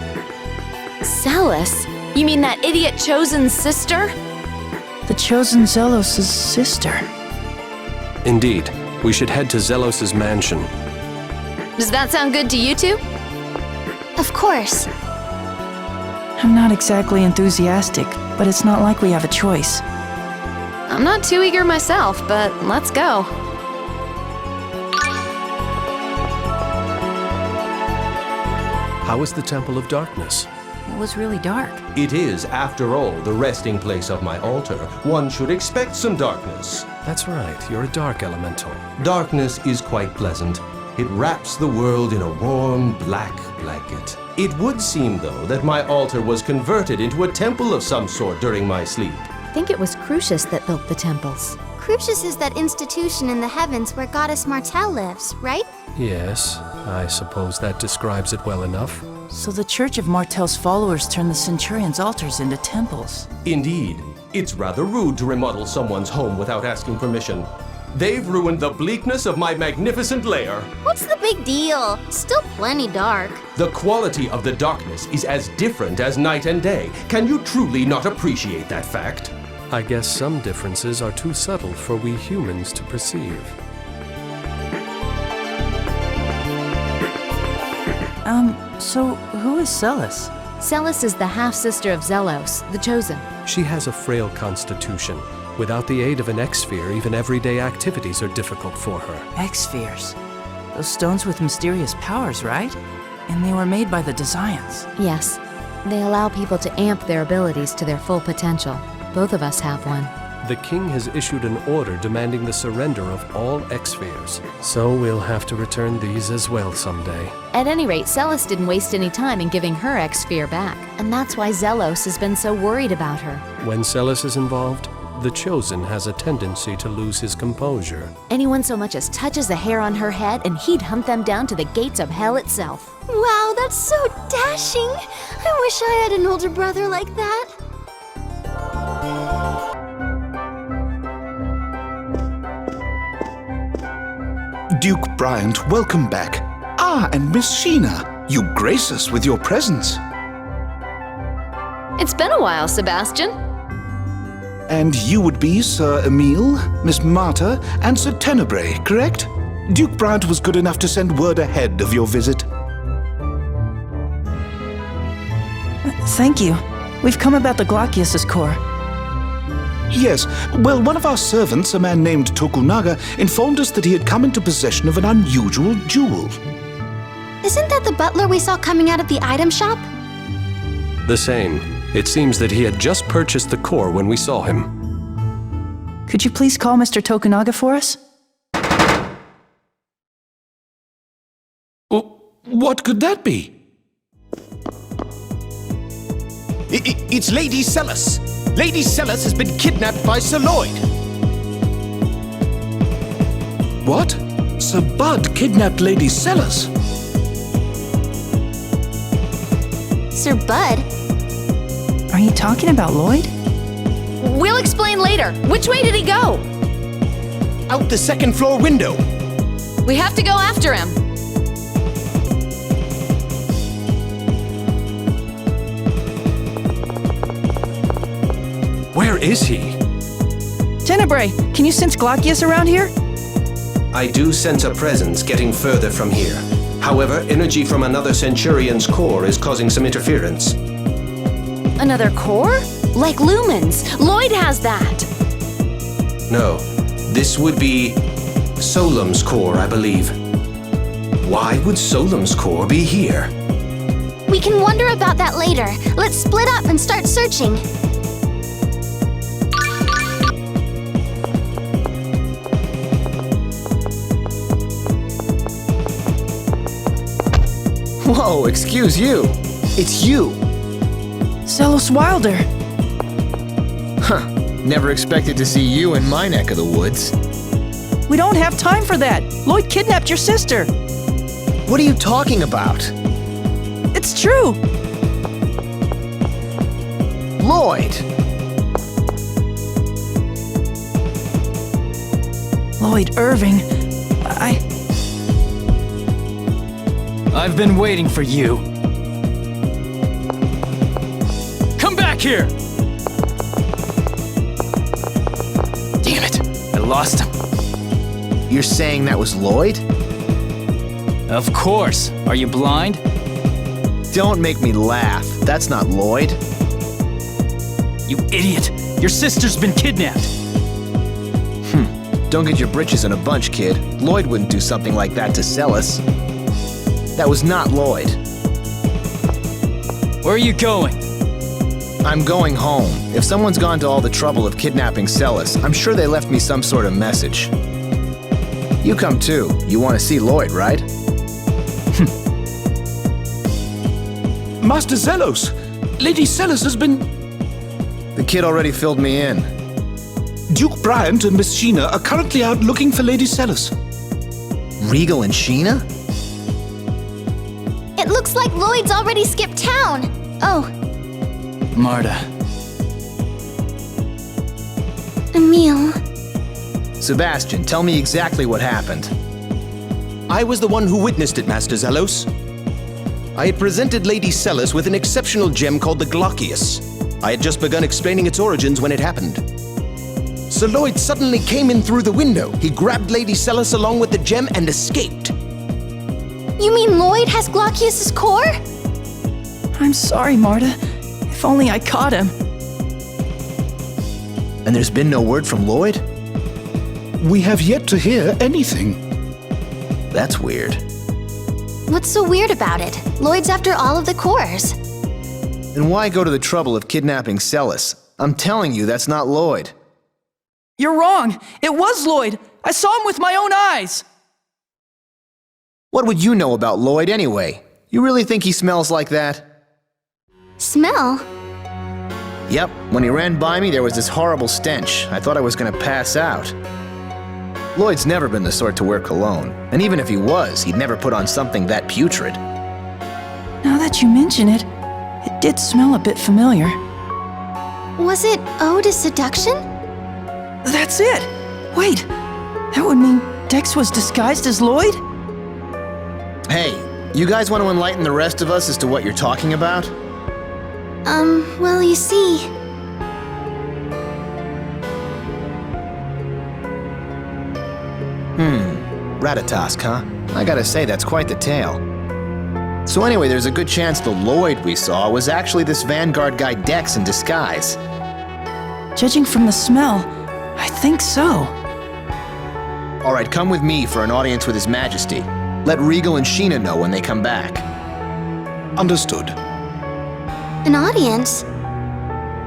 Celis? You mean that idiot Chosen's sister? The Chosen Zelos' sister. Indeed. We should head to Zelos' mansion. Does that sound good to you two? Of course. I'm not exactly enthusiastic, but it's not like we have a choice. I'm not too eager myself, but let's go. How is the Temple of Darkness? It was really dark. It is, after all, the resting place of my altar. One should expect some darkness. That's right, you're a dark elemental. Darkness is quite pleasant. It wraps the world in a warm, black blanket. It would seem, though, that my altar was converted into a temple of some sort during my sleep. I think it was Crucius that built the temples. Crucius is that institution in the heavens where Goddess Martel lives, right? Yes, I suppose that describes it well enough. So the Church of Martel's followers turned the Centurion's altars into temples. Indeed. It's rather rude to remodel someone's home without asking permission. They've ruined the bleakness of my magnificent lair. What's the big deal? Still plenty dark. The quality of the darkness is as different as night and day. Can you truly not appreciate that fact? I guess some differences are too subtle for we humans to perceive. So who is Celis? Celis is the half-sister of Zelos, the Chosen. She has a frail constitution. Without the aid of an X-sphere, even everyday activities are difficult for her. X-spheres. Those stones with mysterious powers, right? And they were made by the Desians. Yes. They allow people to amp their abilities to their full potential. Both of us have one. The king has issued an order demanding the surrender of all X-spheres. So we'll have to return these as well someday. At any rate, Celis didn't waste any time in giving her X-sphere back. And that's why Zelos has been so worried about her. When Celis is involved, the Chosen has a tendency to lose his composure. Anyone so much as touches a hair on her head and he'd hunt them down to the gates of hell itself. Wow, that's so dashing! I wish I had an older brother like that. Duke Bryant, welcome back. Ah, and Miss Sheena, you grace us with your presence. It's been a while, Sebastian. And you would be Sir Emile, Miss Marta, and Sir Tenebrae, correct? Duke Bryant was good enough to send word ahead of your visit. Thank you. We've come about the Glaucius' core. Yes, well, one of our servants, a man named Tokunaga, informed us that he had come into possession of an unusual jewel. Isn't that the butler we saw coming out of the item shop? The same. It seems that he had just purchased the core when we saw him. Could you please call Mr. Tokunaga for us? What could that be? It's Lady Celis. Lady Celis has been kidnapped by Sir Lloyd. What? Sir Bud kidnapped Lady Celis? Professor Bud. Are you talking about Lloyd? We'll explain later. Which way did he go? Out the second floor window. We have to go after him. Where is he? Tenebrae, can you sense Glaucius around here? I do sense a presence getting further from here. However, energy from another Centurion's core is causing some interference. Another core? Like lumens. Lloyd has that. No, this would be Solemn's core, I believe. Why would Solemn's core be here? We can wonder about that later. Let's split up and start searching. Whoa, excuse you. It's you. Zelos Wilder. Huh. Never expected to see you in my neck of the woods. We don't have time for that. Lloyd kidnapped your sister. What are you talking about? It's true. Lloyd! Lloyd Irving. I've been waiting for you. Come back here! Damn it, I lost him. You're saying that was Lloyd? Of course. Are you blind? Don't make me laugh. That's not Lloyd. You idiot! Your sister's been kidnapped! Don't get your britches in a bunch, kid. Lloyd wouldn't do something like that to Celis. That was not Lloyd. Where are you going? I'm going home. If someone's gone to all the trouble of kidnapping Celis, I'm sure they left me some sort of message. You come too. You want to see Lloyd, right? Master Zelos, Lady Celis has been... The kid already filled me in. Duke Bryant and Miss Sheena are currently out looking for Lady Celis. Regal and Sheena? It looks like Lloyd's already skipped town. Oh, Marta. Emil. Sebastian, tell me exactly what happened. I was the one who witnessed it, Master Zelos. I had presented Lady Celis with an exceptional gem called the Glaucius. I had just begun explaining its origins when it happened. Sir Lloyd suddenly came in through the window. He grabbed Lady Celis along with the gem and escaped. You mean Lloyd has Glaucius's core? I'm sorry, Marta. If only I caught him. And there's been no word from Lloyd? We have yet to hear anything. That's weird. What's so weird about it? Lloyd's after all of the cores. Then why go to the trouble of kidnapping Celis? I'm telling you, that's not Lloyd. You're wrong. It was Lloyd. I saw him with my own eyes. What would you know about Lloyd anyway? You really think he smells like that? Smell? Yep, when he ran by me, there was this horrible stench. I thought I was gonna pass out. Lloyd's never been the sort to wear cologne, and even if he was, he'd never put on something that putrid. Now that you mention it, it did smell a bit familiar. Was it Ode to Seduction? That's it! Wait, that would mean Dex was disguised as Lloyd? Hey, you guys want to enlighten the rest of us as to what you're talking about? Well, you see... Ratatosk, huh? I gotta say, that's quite the tale. So anyway, there's a good chance the Lloyd we saw was actually this Vanguard guy Dex in disguise. Judging from the smell, I think so. All right, come with me for an audience with His Majesty. Let Regal and Sheena know when they come back. Understood. An audience?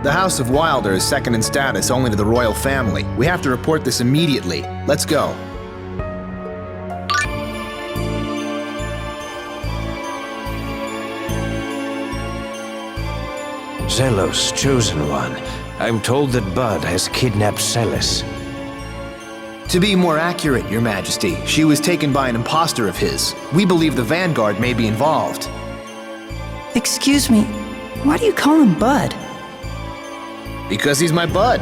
The House of Wilder is second in status only to the royal family. We have to report this immediately. Let's go. Zelos, Chosen One. I'm told that Bud has kidnapped Celis. To be more accurate, Your Majesty, she was taken by an imposter of his. We believe the Vanguard may be involved. Excuse me, Why do you call him Bud? Because he's my bud.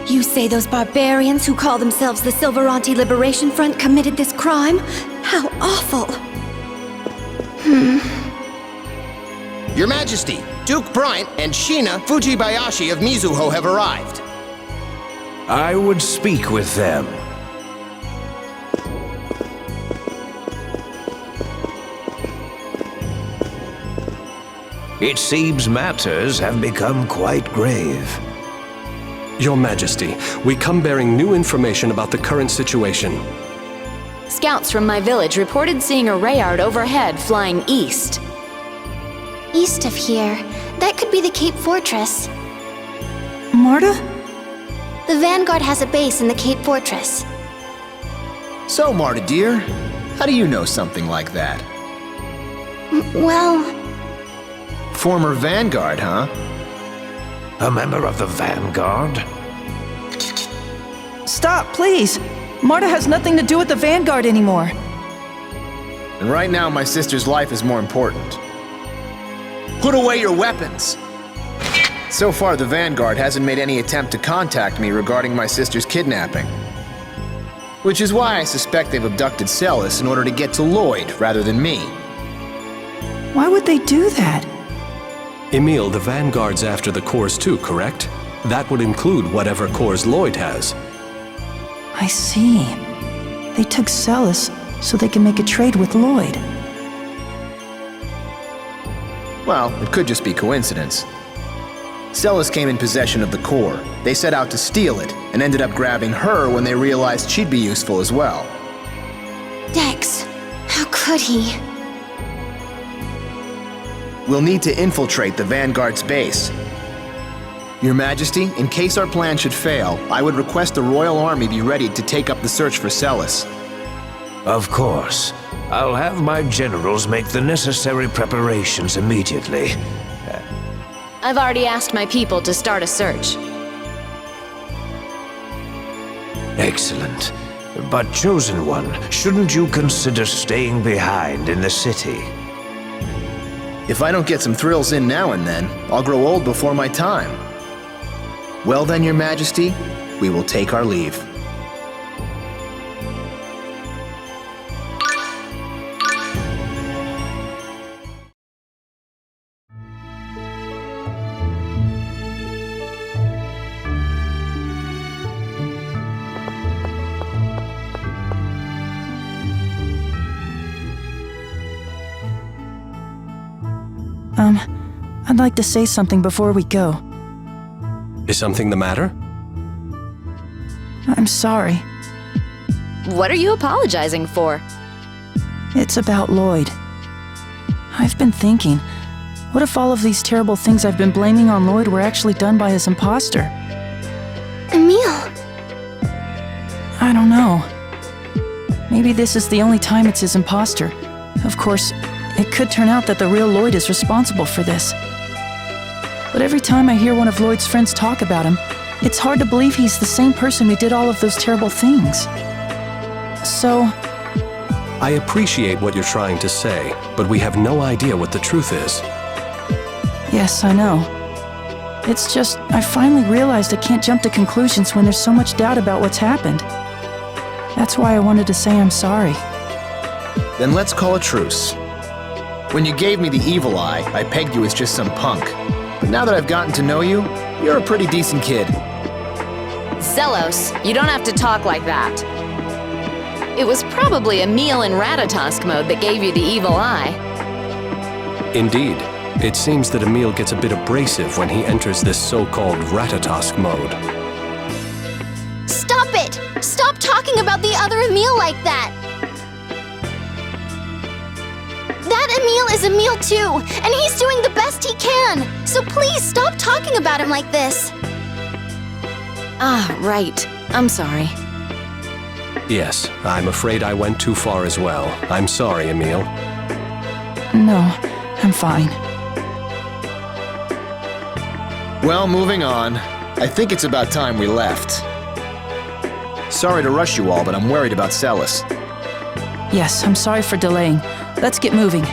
You say those barbarians who call themselves the Silveranti Liberation Front committed this crime? How awful! Your Majesty, Duke Bryant and Shina Fujibayashi of Mizuho have arrived. I would speak with them. It seems matters have become quite grave. Your Majesty, we come bearing new information about the current situation. Scouts from my village reported seeing a Rayard overhead flying east. East of here. That could be the Cape Fortress. Marta? The Vanguard has a base in the Cape Fortress. So, Marta dear, how do you know something like that? Well... Former Vanguard, huh? A member of the Vanguard? Stop, please! Marta has nothing to do with the Vanguard anymore. And right now, my sister's life is more important. Put away your weapons! So far, the Vanguard hasn't made any attempt to contact me regarding my sister's kidnapping. Which is why I suspect they've abducted Celis in order to get to Lloyd rather than me. Why would they do that? Emil, the Vanguard's after the cores too, correct? That would include whatever cores Lloyd has. I see. They took Celis so they can make a trade with Lloyd. Well, it could just be coincidence. Celis came in possession of the core. They set out to steal it, and ended up grabbing her when they realized she'd be useful as well. Dex, how could he? We'll need to infiltrate the Vanguard's base. Your Majesty, in case our plan should fail, I would request the Royal Army be ready to take up the search for Celis. Of course. I'll have my generals make the necessary preparations immediately. I've already asked my people to start a search. Excellent. But, Chosen One, shouldn't you consider staying behind in the city? If I don't get some thrills in now and then, I'll grow old before my time. Well then, Your Majesty, we will take our leave. I'd like to say something before we go. Is something the matter? I'm sorry. What are you apologizing for? It's about Lloyd. I've been thinking, what if all of these terrible things I've been blaming on Lloyd were actually done by his imposter? Emil! I don't know. Maybe this is the only time it's his imposter. Of course, it could turn out that the real Lloyd is responsible for this. But every time I hear one of Lloyd's friends talk about him, it's hard to believe he's the same person who did all of those terrible things. So... I appreciate what you're trying to say, but we have no idea what the truth is. Yes, I know. It's just, I finally realized I can't jump to conclusions when there's so much doubt about what's happened. That's why I wanted to say I'm sorry. Then let's call a truce. When you gave me the evil eye, I pegged you as just some punk. But now that I've gotten to know you, you're a pretty decent kid. Zelos, you don't have to talk like that. It was probably Emil in Ratatosk mode that gave you the evil eye. Indeed. It seems that Emil gets a bit abrasive when he enters this so-called Ratatosk mode. Stop it! Stop talking about the other Emil like that! That Emil is Emil too, and he's doing the best he can! So please stop talking about him like this! Ah, right. I'm sorry. Yes, I'm afraid I went too far as well. I'm sorry, Emil. No, I'm fine. Well, moving on. I think it's about time we left. Sorry to rush you all, but I'm worried about Celis. Yes, I'm sorry for delaying. Let's get moving.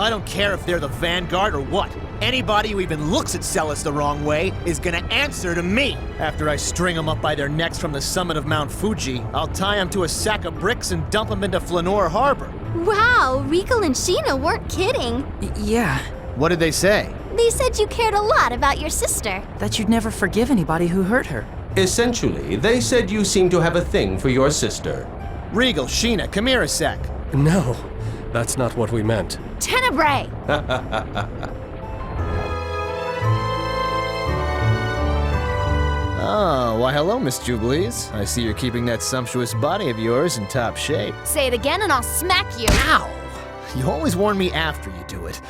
I don't care if they're the Vanguard or what. Anybody who even looks at Celis the wrong way is gonna answer to me. After I string them up by their necks from the summit of Mount Fuji, I'll tie them to a sack of bricks and dump them into Flanor Harbor. Wow, Regal and Sheena weren't kidding. Yeah. What did they say? They said you cared a lot about your sister. That you'd never forgive anybody who hurt her. Essentially, they said you seem to have a thing for your sister. Regal, Sheena, come here a sec. No, that's not what we meant. Tenebrae! Oh, why hello, Miss Jubilees. I see you're keeping that sumptuous body of yours in top shape. Say it again and I'll smack you. Ow! You always warn me after you do it.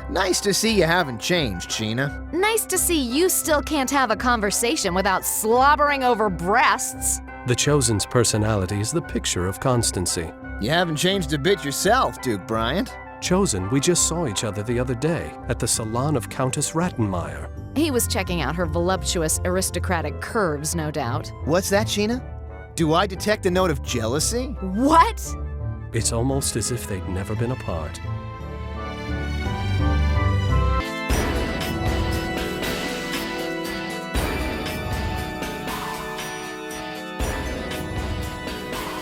Nice to see you haven't changed, Sheena. Nice to see you still can't have a conversation without slobbering over breasts. The Chosen's personality is the picture of constancy. You haven't changed a bit yourself, Duke Bryant. Chosen, we just saw each other the other day at the salon of Countess Rattenmeyer. He was checking out her voluptuous aristocratic curves, no doubt. What's that, Sheena? Do I detect a note of jealousy? What? It's almost as if they'd never been apart.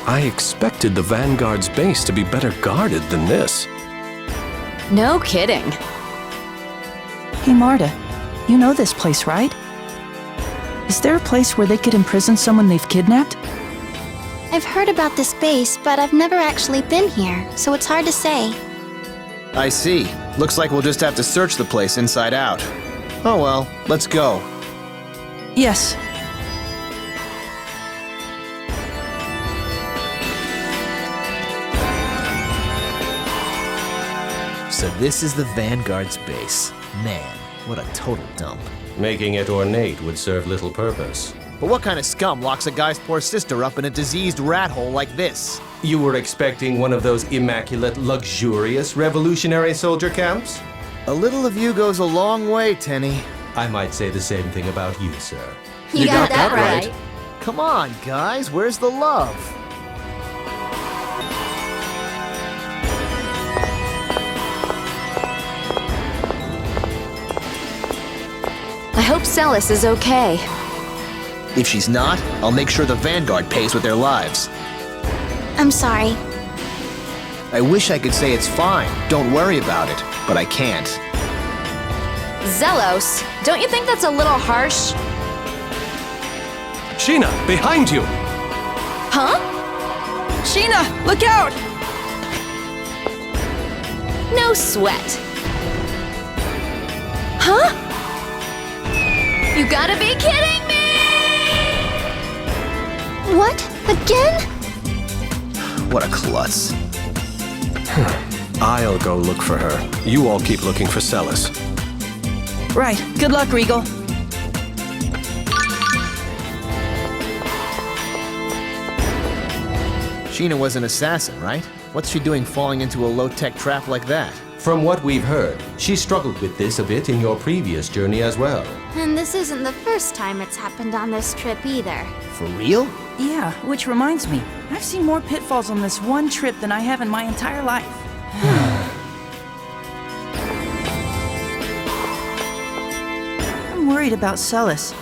I expected the Vanguard's base to be better guarded than this. No kidding. Hey, Marta, you know this place, right? Is there a place where they could imprison someone they've kidnapped? I've heard about this base, but I've never actually been here, so it's hard to say. I see. Looks like we'll just have to search the place inside out. Oh well, let's go. Yes. So this is the Vanguard's base. Man, what a total dump. Making it ornate would serve little purpose. But what kind of scum locks a guy's poor sister up in a diseased rat hole like this? You were expecting one of those immaculate, luxurious revolutionary soldier camps? A little of you goes a long way, Tenny. I might say the same thing about you, sir. You got that right. Come on, guys, where's the love? I hope Celis is okay. If she's not, I'll make sure the Vanguard pays with their lives. I'm sorry. I wish I could say it's fine, don't worry about it, but I can't. Zelos, don't you think that's a little harsh? Sheena, behind you! Huh? Sheena, look out! No sweat. Huh? You gotta be kidding me! What? Again? What a klutz. I'll go look for her. You all keep looking for Celis. Right. Good luck, Regal. Sheena was an assassin, right? What's she doing falling into a low-tech trap like that? From what we've heard, she struggled with this a bit in your previous journey as well. And this isn't the first time it's happened on this trip either. For real? Yeah, which reminds me, I've seen more pitfalls on this one trip than I have in my entire life. I'm worried about Celis,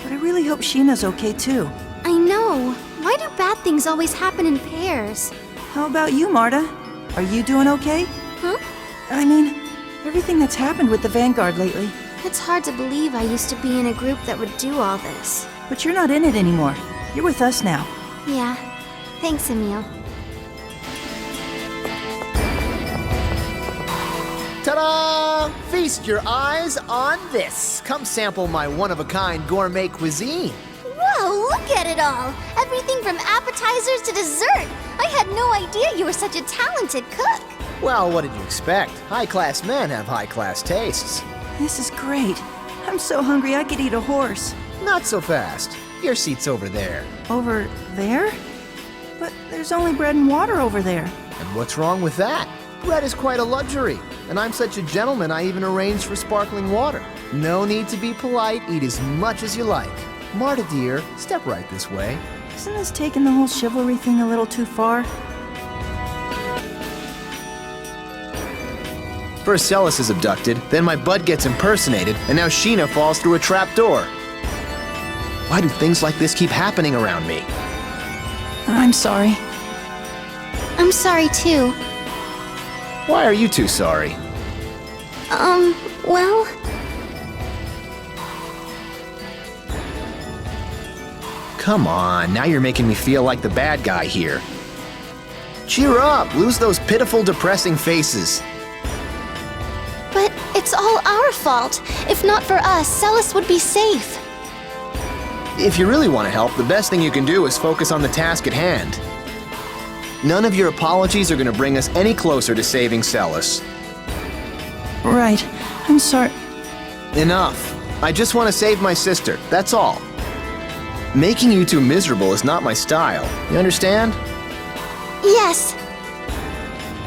but I really hope Sheena's okay too. I know. Why do bad things always happen in pairs? How about you, Marta? Are you doing okay? Huh? I mean, everything that's happened with the Vanguard lately. It's hard to believe I used to be in a group that would do all this. But you're not in it anymore. You're with us now. Yeah. Thanks, Emil. Ta-da! Feast your eyes on this. Come sample my one-of-a-kind gourmet cuisine. Whoa, look at it all! Everything from appetizers to dessert! I had no idea you were such a talented cook! Well, what did you expect? High-class men have high-class tastes. This is great. I'm so hungry I could eat a horse. Not so fast. Your seat's over there. Over there? But there's only bread and water over there. And what's wrong with that? Bread is quite a luxury. And I'm such a gentleman, I even arranged for sparkling water. No need to be polite, eat as much as you like. Marta dear, step right this way. Isn't this taking the whole chivalry thing a little too far? First Celis is abducted, then my bud gets impersonated, and now Sheena falls through a trapdoor. Why do things like this keep happening around me? I'm sorry. I'm sorry too. Why are you two sorry? Well... Come on, now you're making me feel like the bad guy here. Cheer up, lose those pitiful, depressing faces. But it's all our fault. If not for us, Celis would be safe. If you really want to help, the best thing you can do is focus on the task at hand. None of your apologies are going to bring us any closer to saving Celis. Right. I'm sorry. Enough. I just want to save my sister, that's all. Making you two miserable is not my style. You understand? Yes.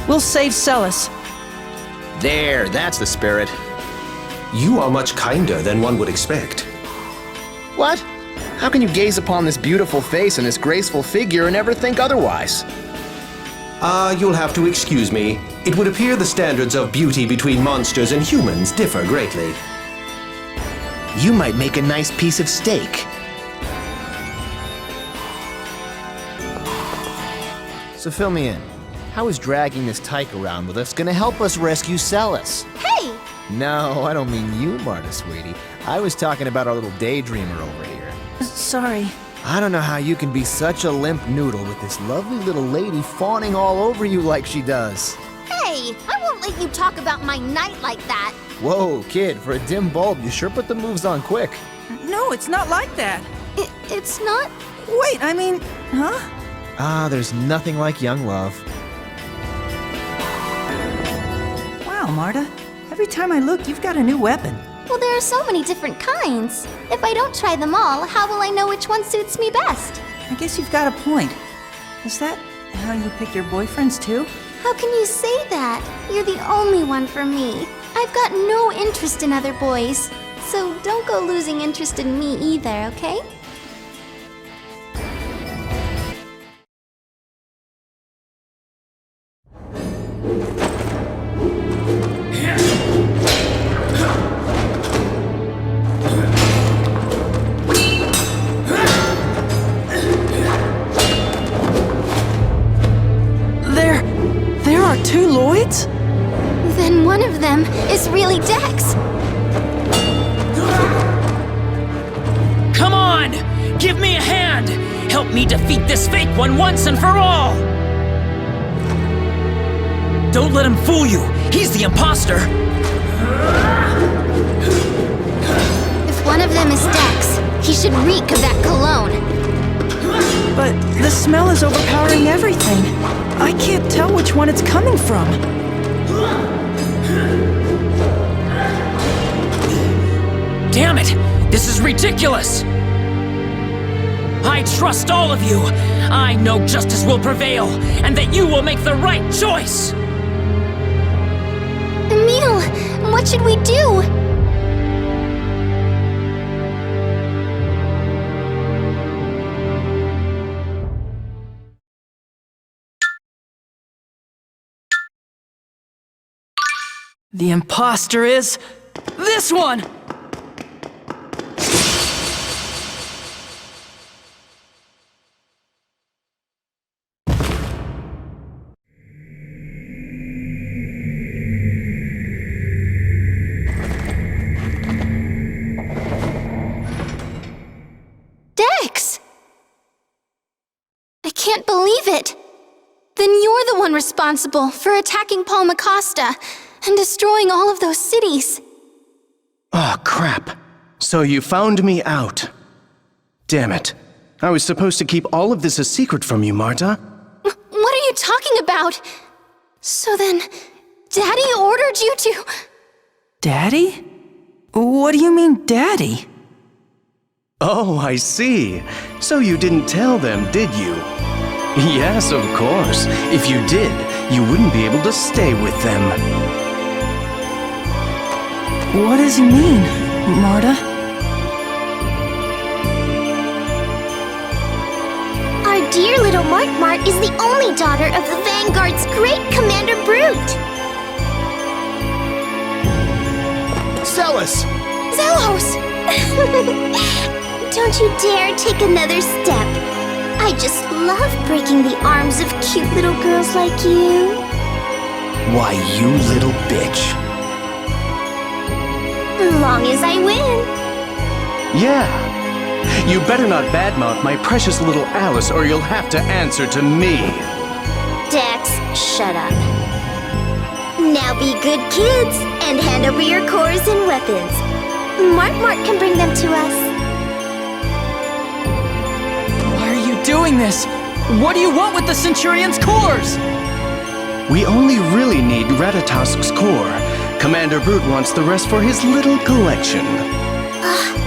We'll save Celis. There, that's the spirit. You are much kinder than one would expect. What? How can you gaze upon this beautiful face and this graceful figure and ever think otherwise? You'll have to excuse me. It would appear the standards of beauty between monsters and humans differ greatly. You might make a nice piece of steak. So fill me in. How is dragging this tyke around with us gonna help us rescue Celis? Hey! No, I don't mean you, Marta, sweetie. I was talking about our little daydreamer over here. Sorry. I don't know how you can be such a limp noodle with this lovely little lady fawning all over you like she does. Hey! I won't let you talk about my night like that. Whoa, kid, for a dim bulb, you sure put the moves on quick. No, it's not like that. It's not? Wait, I mean, huh? Ah, there's nothing like young love. Wow, Marta. Every time I look, you've got a new weapon. Well, there are so many different kinds. If I don't try them all, how will I know which one suits me best? I guess you've got a point. Is that how you pick your boyfriends, too? How can you say that? You're the only one for me. I've got no interest in other boys. So don't go losing interest in me either, okay? There are two Lloyds? Then one of them is really Dex. Come on! Give me a hand! Help me defeat this fake one once and for all! Don't let him fool you! He's the imposter! If one of them is Dex, he should reek of that cologne. But the smell is overpowering everything. I can't tell which one it's coming from. Damn it! This is ridiculous! I trust all of you! I know justice will prevail, and that you will make the right choice! Emil, what should we do? The imposter is... this one! Dex! I can't believe it! Then you're the one responsible for attacking Paul Macosta and destroying all of those cities. Oh, crap. So you found me out. Damn it. I was supposed to keep all of this a secret from you, Marta. What are you talking about? So then, Daddy ordered you to... Daddy? What do you mean, Daddy? Oh, I see. So you didn't tell them, did you? Yes, of course. If you did, you wouldn't be able to stay with them. What does he mean, Marta? Our dear little Mart is the only daughter of the Vanguard's great Commander Brute. Celis! Zelos! Don't you dare take another step. I just love breaking the arms of cute little girls like you. Why, you little bitch. Long as I win. Yeah. You better not badmouth my precious little Alice or you'll have to answer to me. Dex, shut up. Now be good kids and hand over your cores and weapons. Mart can bring them to us. Why are you doing this? What do you want with the Centurion's cores? We only really need Ratatosk's core. Commander Brute wants the rest for his little collection.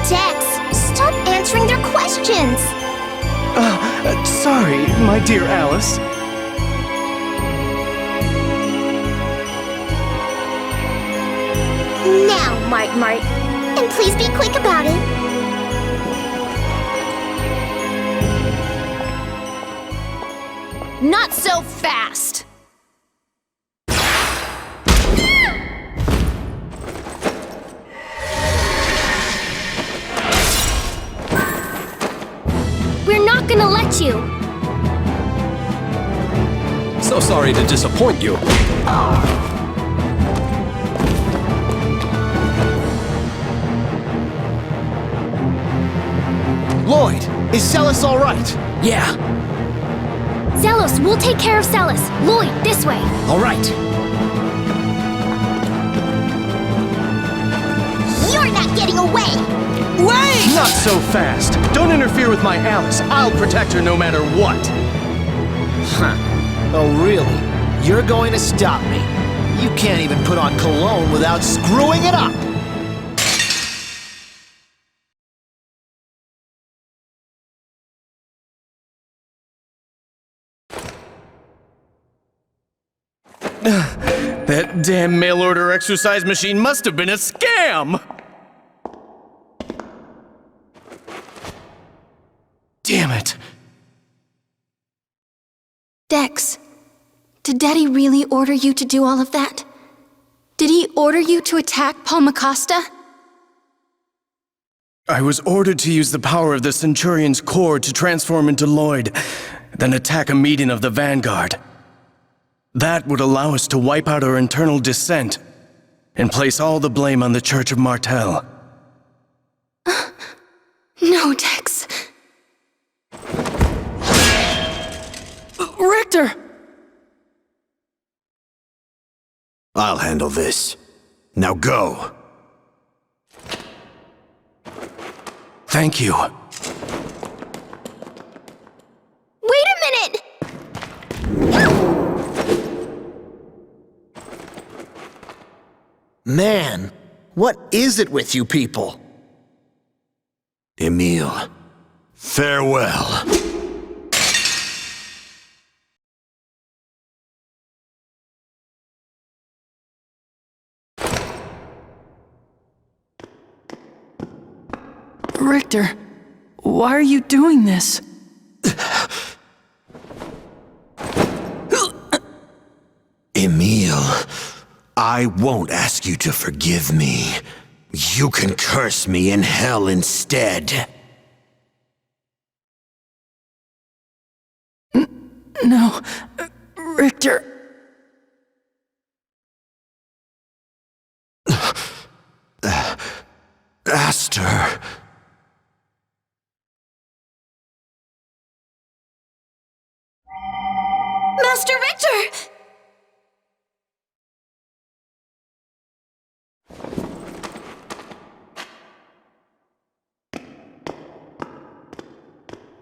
Dex, stop answering their questions. Sorry, my dear Alice. Now, Mart, and please be quick about it. Not so fast! We're not gonna let you. So sorry to disappoint you. Lloyd, is Celis all right? Yeah, Zelos, we'll take care of Celis. Lloyd, this way. all right. You're not getting away. Wait! Not so fast. Don't interfere with my Alice. I'll protect her no matter what. Huh. Oh, really? You're going to stop me? You can't even put on cologne without screwing it up! That damn mail-order exercise machine must have been a scam! Damn it. Dex, did Daddy really order you to do all of that? Did he order you to attack Paul Macosta? I was ordered to use the power of the Centurion's core to transform into Lloyd, then attack a meeting of the Vanguard. That would allow us to wipe out our internal dissent and place all the blame on the Church of Martel. No, Dex. Richter! I'll handle this. Now go. Thank you. Wait a minute! Man, what is it with you people? Emile, farewell. Richter, why are you doing this? Emile, I won't ask you to forgive me. You can curse me in hell instead. No, Richter. Aster. Master Richter!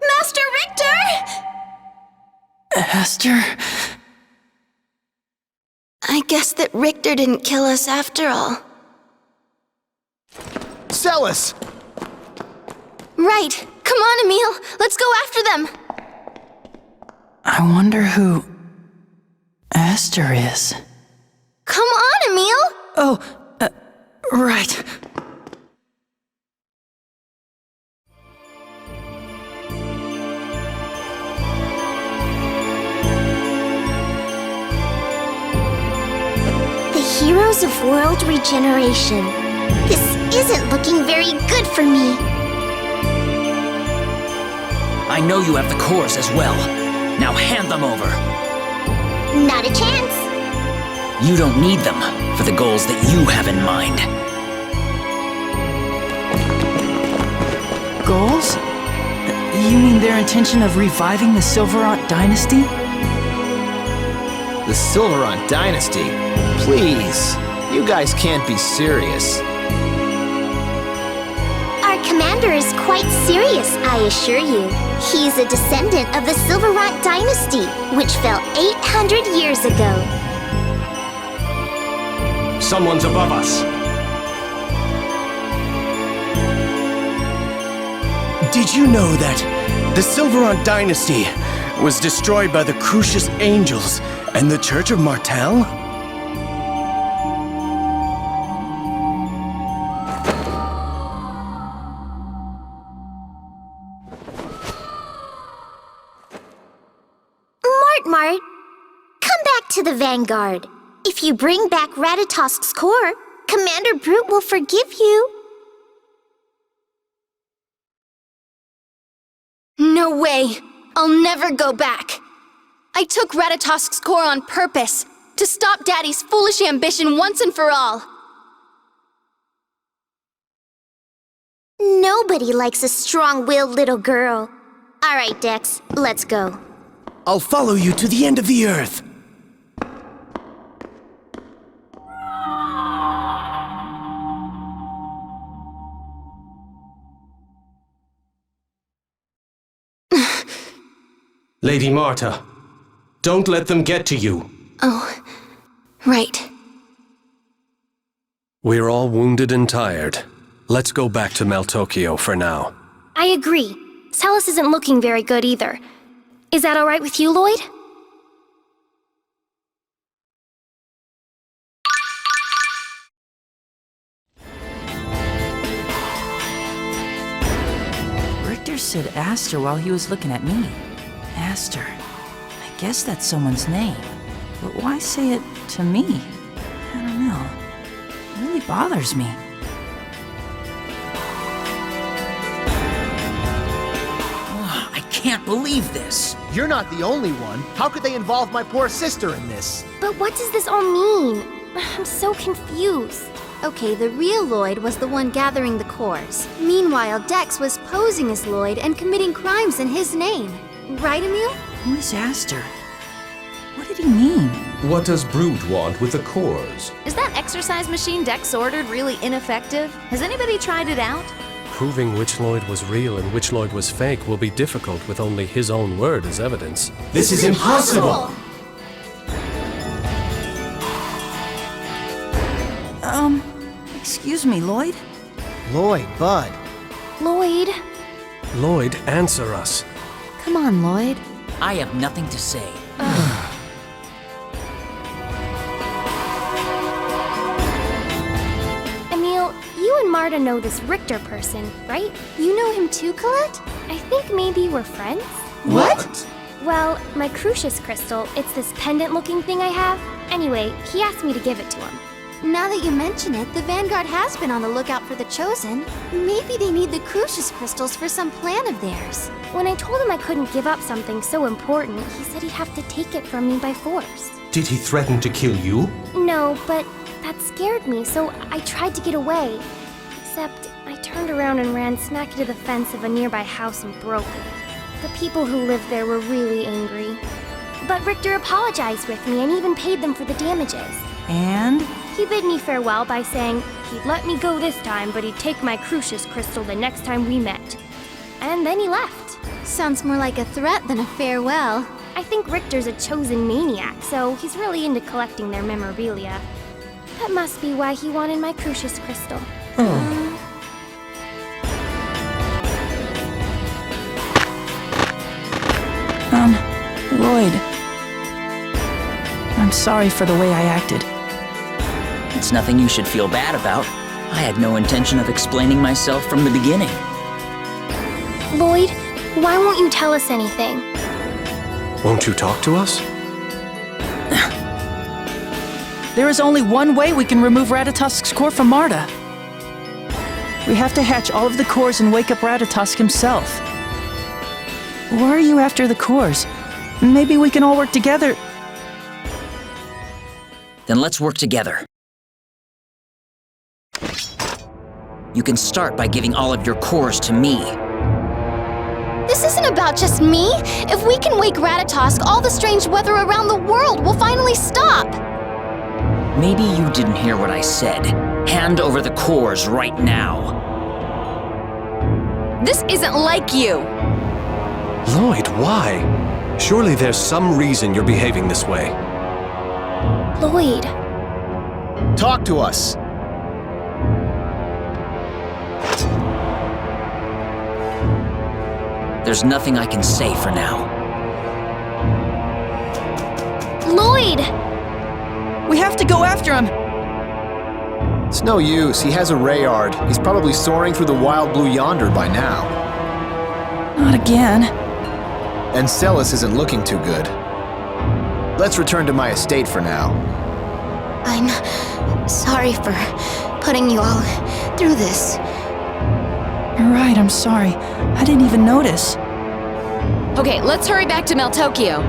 Master Richter! Aster? I guess that Richter didn't kill us after all. Celis! Right. Come on, Emile. Let's go after them. I wonder who Aster is. Come on, Emile! Oh, right. The Heroes of World Regeneration. This isn't looking very good for me. I know you have the cores as well. Now hand them over. Not a chance. You don't need them for the goals that you have in mind. Goals? You mean their intention of reviving the Silverant dynasty? The Silverant dynasty? Please, you guys can't be serious. Our commander is quite serious, I assure you. He's a descendant of the Silverant dynasty, which fell 800 years ago. Someone's above us. Did you know that the Silverant dynasty was destroyed by the Crucius Angels and the Church of Martel? Mart, come back to the Vanguard. If you bring back Ratatosk's core, Commander Brute will forgive you. No way! I'll never go back! I took Ratatosk's core on purpose, to stop Daddy's foolish ambition once and for all! Nobody likes a strong-willed little girl. All right, Dex, let's go. I'll follow you to the end of the earth. Lady Marta, don't let them get to you. Oh, right. We're all wounded and tired. Let's go back to Maltokio for now. I agree. Celes isn't looking very good either. Is that all right with you, Lloyd? Richter said Aster while he was looking at me. Aster. I guess that's someone's name. But why say it to me? I don't know. It really bothers me. I can't believe this. You're not the only one. How could they involve my poor sister in this? But what does this all mean? I'm so confused. Okay, the real Lloyd was the one gathering the cores. Meanwhile, Dex was posing as Lloyd and committing crimes in his name. Right, Emil? Who is Aster? What did he mean? What does Brute want with the cores? Is that exercise machine Dex ordered really ineffective? Has anybody tried it out? Proving which Lloyd was real and which Lloyd was fake will be difficult with only his own word as evidence. This is impossible! Excuse me, Lloyd? Lloyd, bud. Lloyd? Lloyd, answer us. Come on, Lloyd. I have nothing to say. Emil, you and Marta know this Richter person, right? You know him too, Colette? I think maybe we're friends. What? Well, my Crucius crystal, it's this pendant-looking thing I have. Anyway, he asked me to give it to him. Now that you mention it, the Vanguard has been on the lookout for the Chosen. Maybe they need the Crucius crystals for some plan of theirs. When I told him I couldn't give up something so important, he said he'd have to take it from me by force. Did he threaten to kill you? No, but that scared me, so I tried to get away. Except, I turned around and ran smack into the fence of a nearby house and broke it. The people who lived there were really angry. But Richter apologized with me and even paid them for the damages. And? He bid me farewell by saying he'd let me go this time, but he'd take my Crucius crystal the next time we met. And then he left. Sounds more like a threat than a farewell. I think Richter's a chosen maniac, so he's really into collecting their memorabilia. That must be why he wanted my Crucius crystal. Lloyd. I'm sorry for the way I acted. It's nothing you should feel bad about. I had no intention of explaining myself from the beginning. Lloyd, why won't you tell us anything? Won't you talk to us? There is only one way we can remove Ratatosk's core from Marta. We have to hatch all of the cores and wake up Ratatosk himself. Why are you after the cores? Maybe we can all work together. Then let's work together. You can start by giving all of your cores to me. This isn't about just me. If we can wake Ratatosk, all the strange weather around the world will finally stop. Maybe you didn't hear what I said. Hand over the cores right now. This isn't like you! Lloyd, why? Surely there's some reason you're behaving this way. Lloyd. Talk to us. There's nothing I can say for now. Lloyd! We have to go after him! It's no use. He has a Rayard. He's probably soaring through the wild blue yonder by now. Not again. And Celis isn't looking too good. Let's return to my estate for now. I'm sorry for putting you all through this. You're right, I'm sorry. I didn't even notice. Okay, let's hurry back to Meltokio.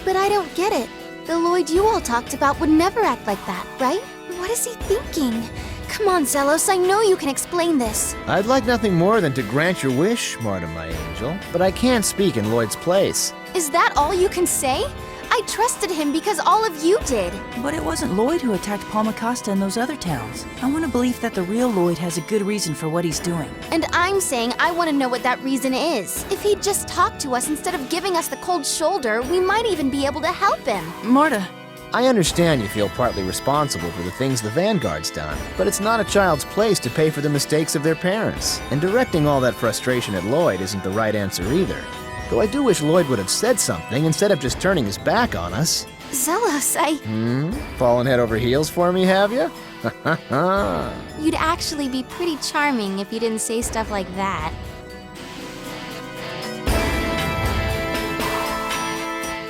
But I don't get it. The Lloyd you all talked about would never act like that, right? What is he thinking? Come on, Zelos, I know you can explain this. I'd like nothing more than to grant your wish, Marta, my angel, but I can't speak in Lloyd's place. Is that all you can say? I trusted him because all of you did. But it wasn't Lloyd who attacked Palmacasta and those other towns. I want to believe that the real Lloyd has a good reason for what he's doing. And I'm saying I want to know what that reason is. If he'd just talked to us instead of giving us the cold shoulder, we might even be able to help him. Marta. I understand you feel partly responsible for the things the Vanguard's done, but it's not a child's place to pay for the mistakes of their parents. And directing all that frustration at Lloyd isn't the right answer either. Though I do wish Lloyd would have said something instead of just turning his back on us. Zelos, Fallen head over heels for me, have you? You'd actually be pretty charming if you didn't say stuff like that.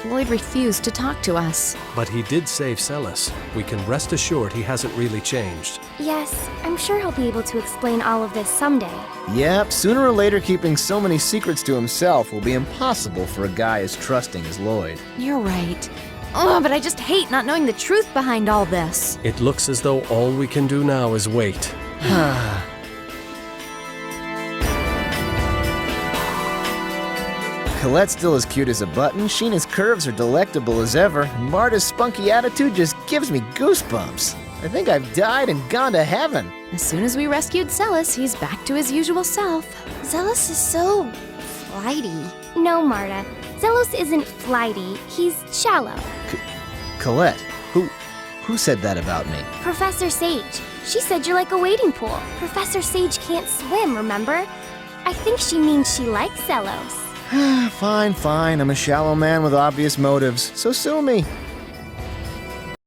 Lloyd refused to talk to us. But he did save Celis. We can rest assured he hasn't really changed. Yes, I'm sure he'll be able to explain all of this someday. Yep, sooner or later keeping so many secrets to himself will be impossible for a guy as trusting as Lloyd. You're right. Oh, but I just hate not knowing the truth behind all this. It looks as though all we can do now is wait. Colette's still as cute as a button, Sheena's curves are delectable as ever, and Marta's spunky attitude just gives me goosebumps. I think I've died and gone to heaven. As soon as we rescued Celis, he's back to his usual self. Zelos is so flighty. No, Marta. Zelos isn't flighty. He's shallow. Colette, who said that about me? Professor Sage. She said you're like a wading pool. Professor Sage can't swim, remember? I think she means she likes Zelos. Fine. I'm a shallow man with obvious motives, so sue me.